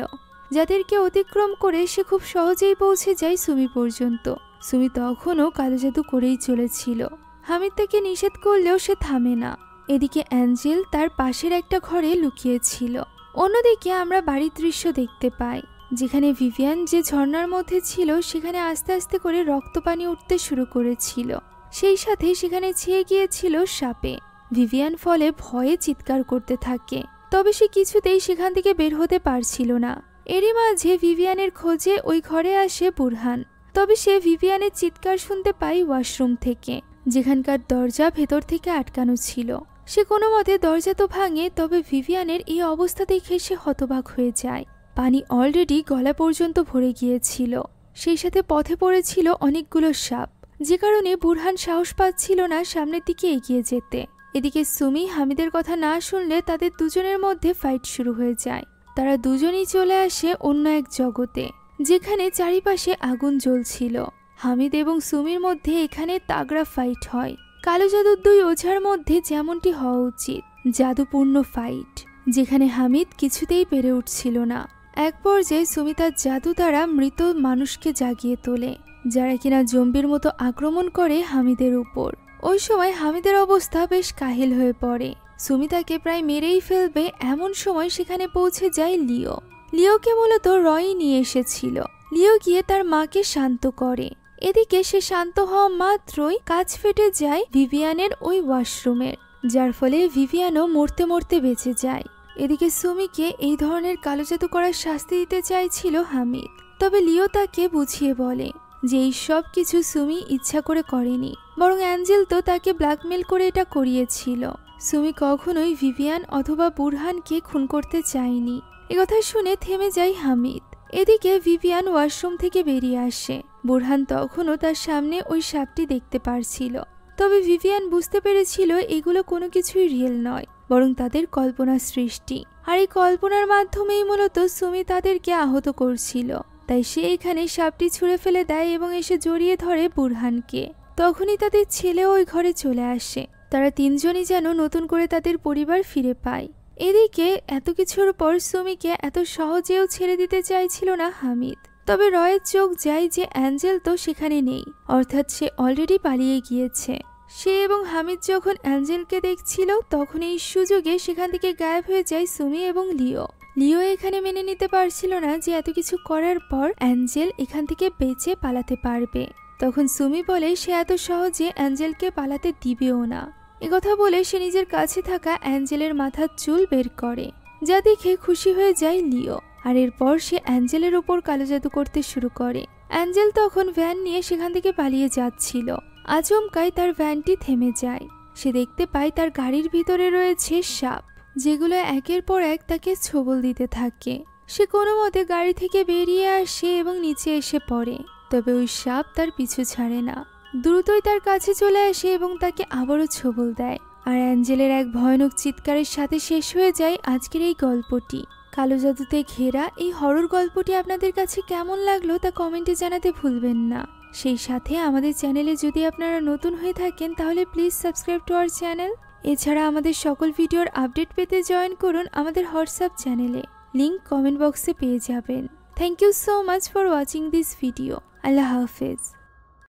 যাদেরকে অতিক্রম করে সে খুব সহজেই পৌঁছে যায় সুমি পর্যন্ত। সুমি তখনও কালো জাদু করেই চলেছিল। হামিদ তাকে নিষেধ করলেও সে থামে না। এদিকে অ্যাঞ্জেল তার পাশের একটা ঘরে লুকিয়েছিল। অন্যদিকে আমরা বাড়ির দৃশ্য দেখতে পাই, যেখানে ভিভিয়ান যে ঝর্ণার মধ্যে ছিল সেখানে আস্তে আস্তে করে রক্তপানি উঠতে শুরু করেছিল। সেই সাথে সেখানে ছেয়ে গিয়েছিল সাপে। ভিভিয়ান ফলে ভয়ে চিৎকার করতে থাকে, তবে সে কিছুতেই সেখান থেকে বের হতে পারছিল না। এরই মাঝে ভিভিয়ানের খোঁজে ওই ঘরে আসে বুরহান, তবে সে ভিভিয়ানের চিৎকার শুনতে পায় ওয়াশরুম থেকে, যেখানকার দরজা ভেতর থেকে আটকানো ছিল। সে কোনো মতে দরজা তো ভাঙে, তবে ভিভিয়ানের এই অবস্থা দেখে সে হতবাক হয়ে যায়। পানি অলরেডি গলা পর্যন্ত ভরে গিয়েছিল, সেই সাথে পথে পড়েছিল অনেকগুলো সাপ, যে কারণে বুরহান সাহস পাচ্ছিল না সামনের দিকে এগিয়ে যেতে। এদিকে সুমি হামিদের কথা না শুনলে তাদের দুজনের মধ্যে ফাইট শুরু হয়ে যায়। তারা দুজনেই চলে আসে অন্য এক জগতে, যেখানে চারিপাশে আগুন জ্বলছিল। হামিদ এবং সুমির মধ্যে এখানে তাগড়া ফাইট হয়। কালো জাদুর দুই ওঝার মধ্যে যেমনটি হওয়া উচিত, জাদুপূর্ণ ফাইট, যেখানে হামিদ কিছুতেই পেরে উঠছিল না। এক পর্যায়ে সুমি তার জাদু দ্বারা মৃত মানুষকে জাগিয়ে তোলে, যারা কিনা জম্বির মতো আক্রমণ করে হামিদের উপর। ওই সময় হামিদের অবস্থা বেশ কাহিল হয়ে পড়ে। সুমি তাকে প্রায় মেরেই ফেলবে, এমন সময় সেখানে পৌঁছে যায় লিও। লিওকে মূলত রয় নিয়ে এসেছিল। লিও গিয়ে তার মাকে শান্ত করে। এদিকে সে শান্ত হওয়া মাত্রই কাঁচ ফেটে যায় ভিভিয়ানের ওই ওয়াশরুমের, যার ফলে ভিভিয়ানও মরতে মরতে বেঁচে যায়। এদিকে সুমিকে এই ধরনের কালো জাদু করার শাস্তি দিতে চাইছিল হামিদ, তবে লিও তাকে বুঝিয়ে বলে যে এই সব কিছু সুমি ইচ্ছা করে করেনি, বরং অ্যাঞ্জেল তো তাকে ব্ল্যাকমেল করে এটা করিয়েছিল। সুমি কখনোই ভিভিয়ান অথবা বুরহানকে খুন করতে চায়নি। একথা শুনে থেমে যায় হামিদ। এদিকে ভিভিয়ান ওয়াশরুম থেকে বেরিয়ে আসে। বুরহান তখনও তার সামনে ওই সাপটি দেখতে পারছিল, তবে ভিভিয়ান বুঝতে পেরেছিল এগুলো কোনো কিছুই রিয়েল নয়, বরং তাদের কল্পনা সৃষ্টি। আর এই কল্পনার মাধ্যমেই মূলত সুমি তাদেরকে আহত করছিল। তাই সে এখানে সাপটি ছুঁড়ে ফেলে দেয় এবং এসে জড়িয়ে ধরে বুরহানকে। তখনই তাদের ছেলেও ওই ঘরে চলে আসে। তারা তিনজনই যেন নতুন করে তাদের পরিবার ফিরে পায়। এদিকে এত কিছুর পর সুমিকে এত সহজেও ছেড়ে দিতে চাইছিল না হামিদ, তবে রয়ের চোখ যায় যে অ্যাঞ্জেল তো সেখানে নেই, অর্থাৎ সে অলরেডি পালিয়ে গিয়েছে। সে এবং হামিদ যখন অ্যাঞ্জেলকে দেখছিল, তখন এই সুযোগে সেখান থেকে গায়েব হয়ে যায় সুমি এবং লিও। লিও এখানে মেনে নিতে পারছিল না যে এত কিছু করার পর অ্যাঞ্জেল এখান থেকে বেঁচে পালাতে পারবে। তখন সুমি বলে সে এত সহজে অ্যাঞ্জেলকে পালাতে দিবেও না। একথা বলে সে নিজের কাছে থাকা অ্যাঞ্জেলের মাথার চুল বের করে, যা দেখে খুশি হয়ে যায় লিও। আর এরপর সে অ্যাঞ্জেলের উপর কালো জাদু করতে শুরু করে। অ্যাঞ্জেল তখন ভ্যান নিয়ে সেখান থেকে পালিয়ে যাচ্ছিল। আচমকাই তার ভ্যানটি থেমে যায়। সে দেখতে পায় তার গাড়ির ভিতরে রয়েছে সাপ, যেগুলো একের পর এক তাকে ছোবল দিতে থাকে। সে কোনো মতে গাড়ি থেকে বেরিয়ে আসে এবং নিচে এসে পড়ে, তবে ওই সাপ তার পিছু ছাড়ে না। দ্রুতই তার কাছে চলে আসে এবং তাকে আবারও ছোবল দেয়। আর অ্যাঞ্জেলের এক ভয়ানক চিৎকারের সাথে শেষ হয়ে যায় আজকের এই গল্পটি। কালো জাদুতে ঘেরা এই হরর গল্পটি আপনাদের কাছে কেমন লাগলো তা কমেন্টে জানাতে ভুলবেন না। সেই সাথে আমাদের চ্যানেলে যদি আপনারা নতুন হয়ে থাকেন তাহলে please subscribe to our channel. এছাড়া আমাদের সকল ভিডিওর আপডেট পেতে জয়েন করুন আমাদের হোয়াটসঅ্যাপ চ্যানেলে, লিংক কমেন্ট বক্সে পেয়ে যাবেন। Thank you so much for watching this video. আল্লাহ হাফেজ।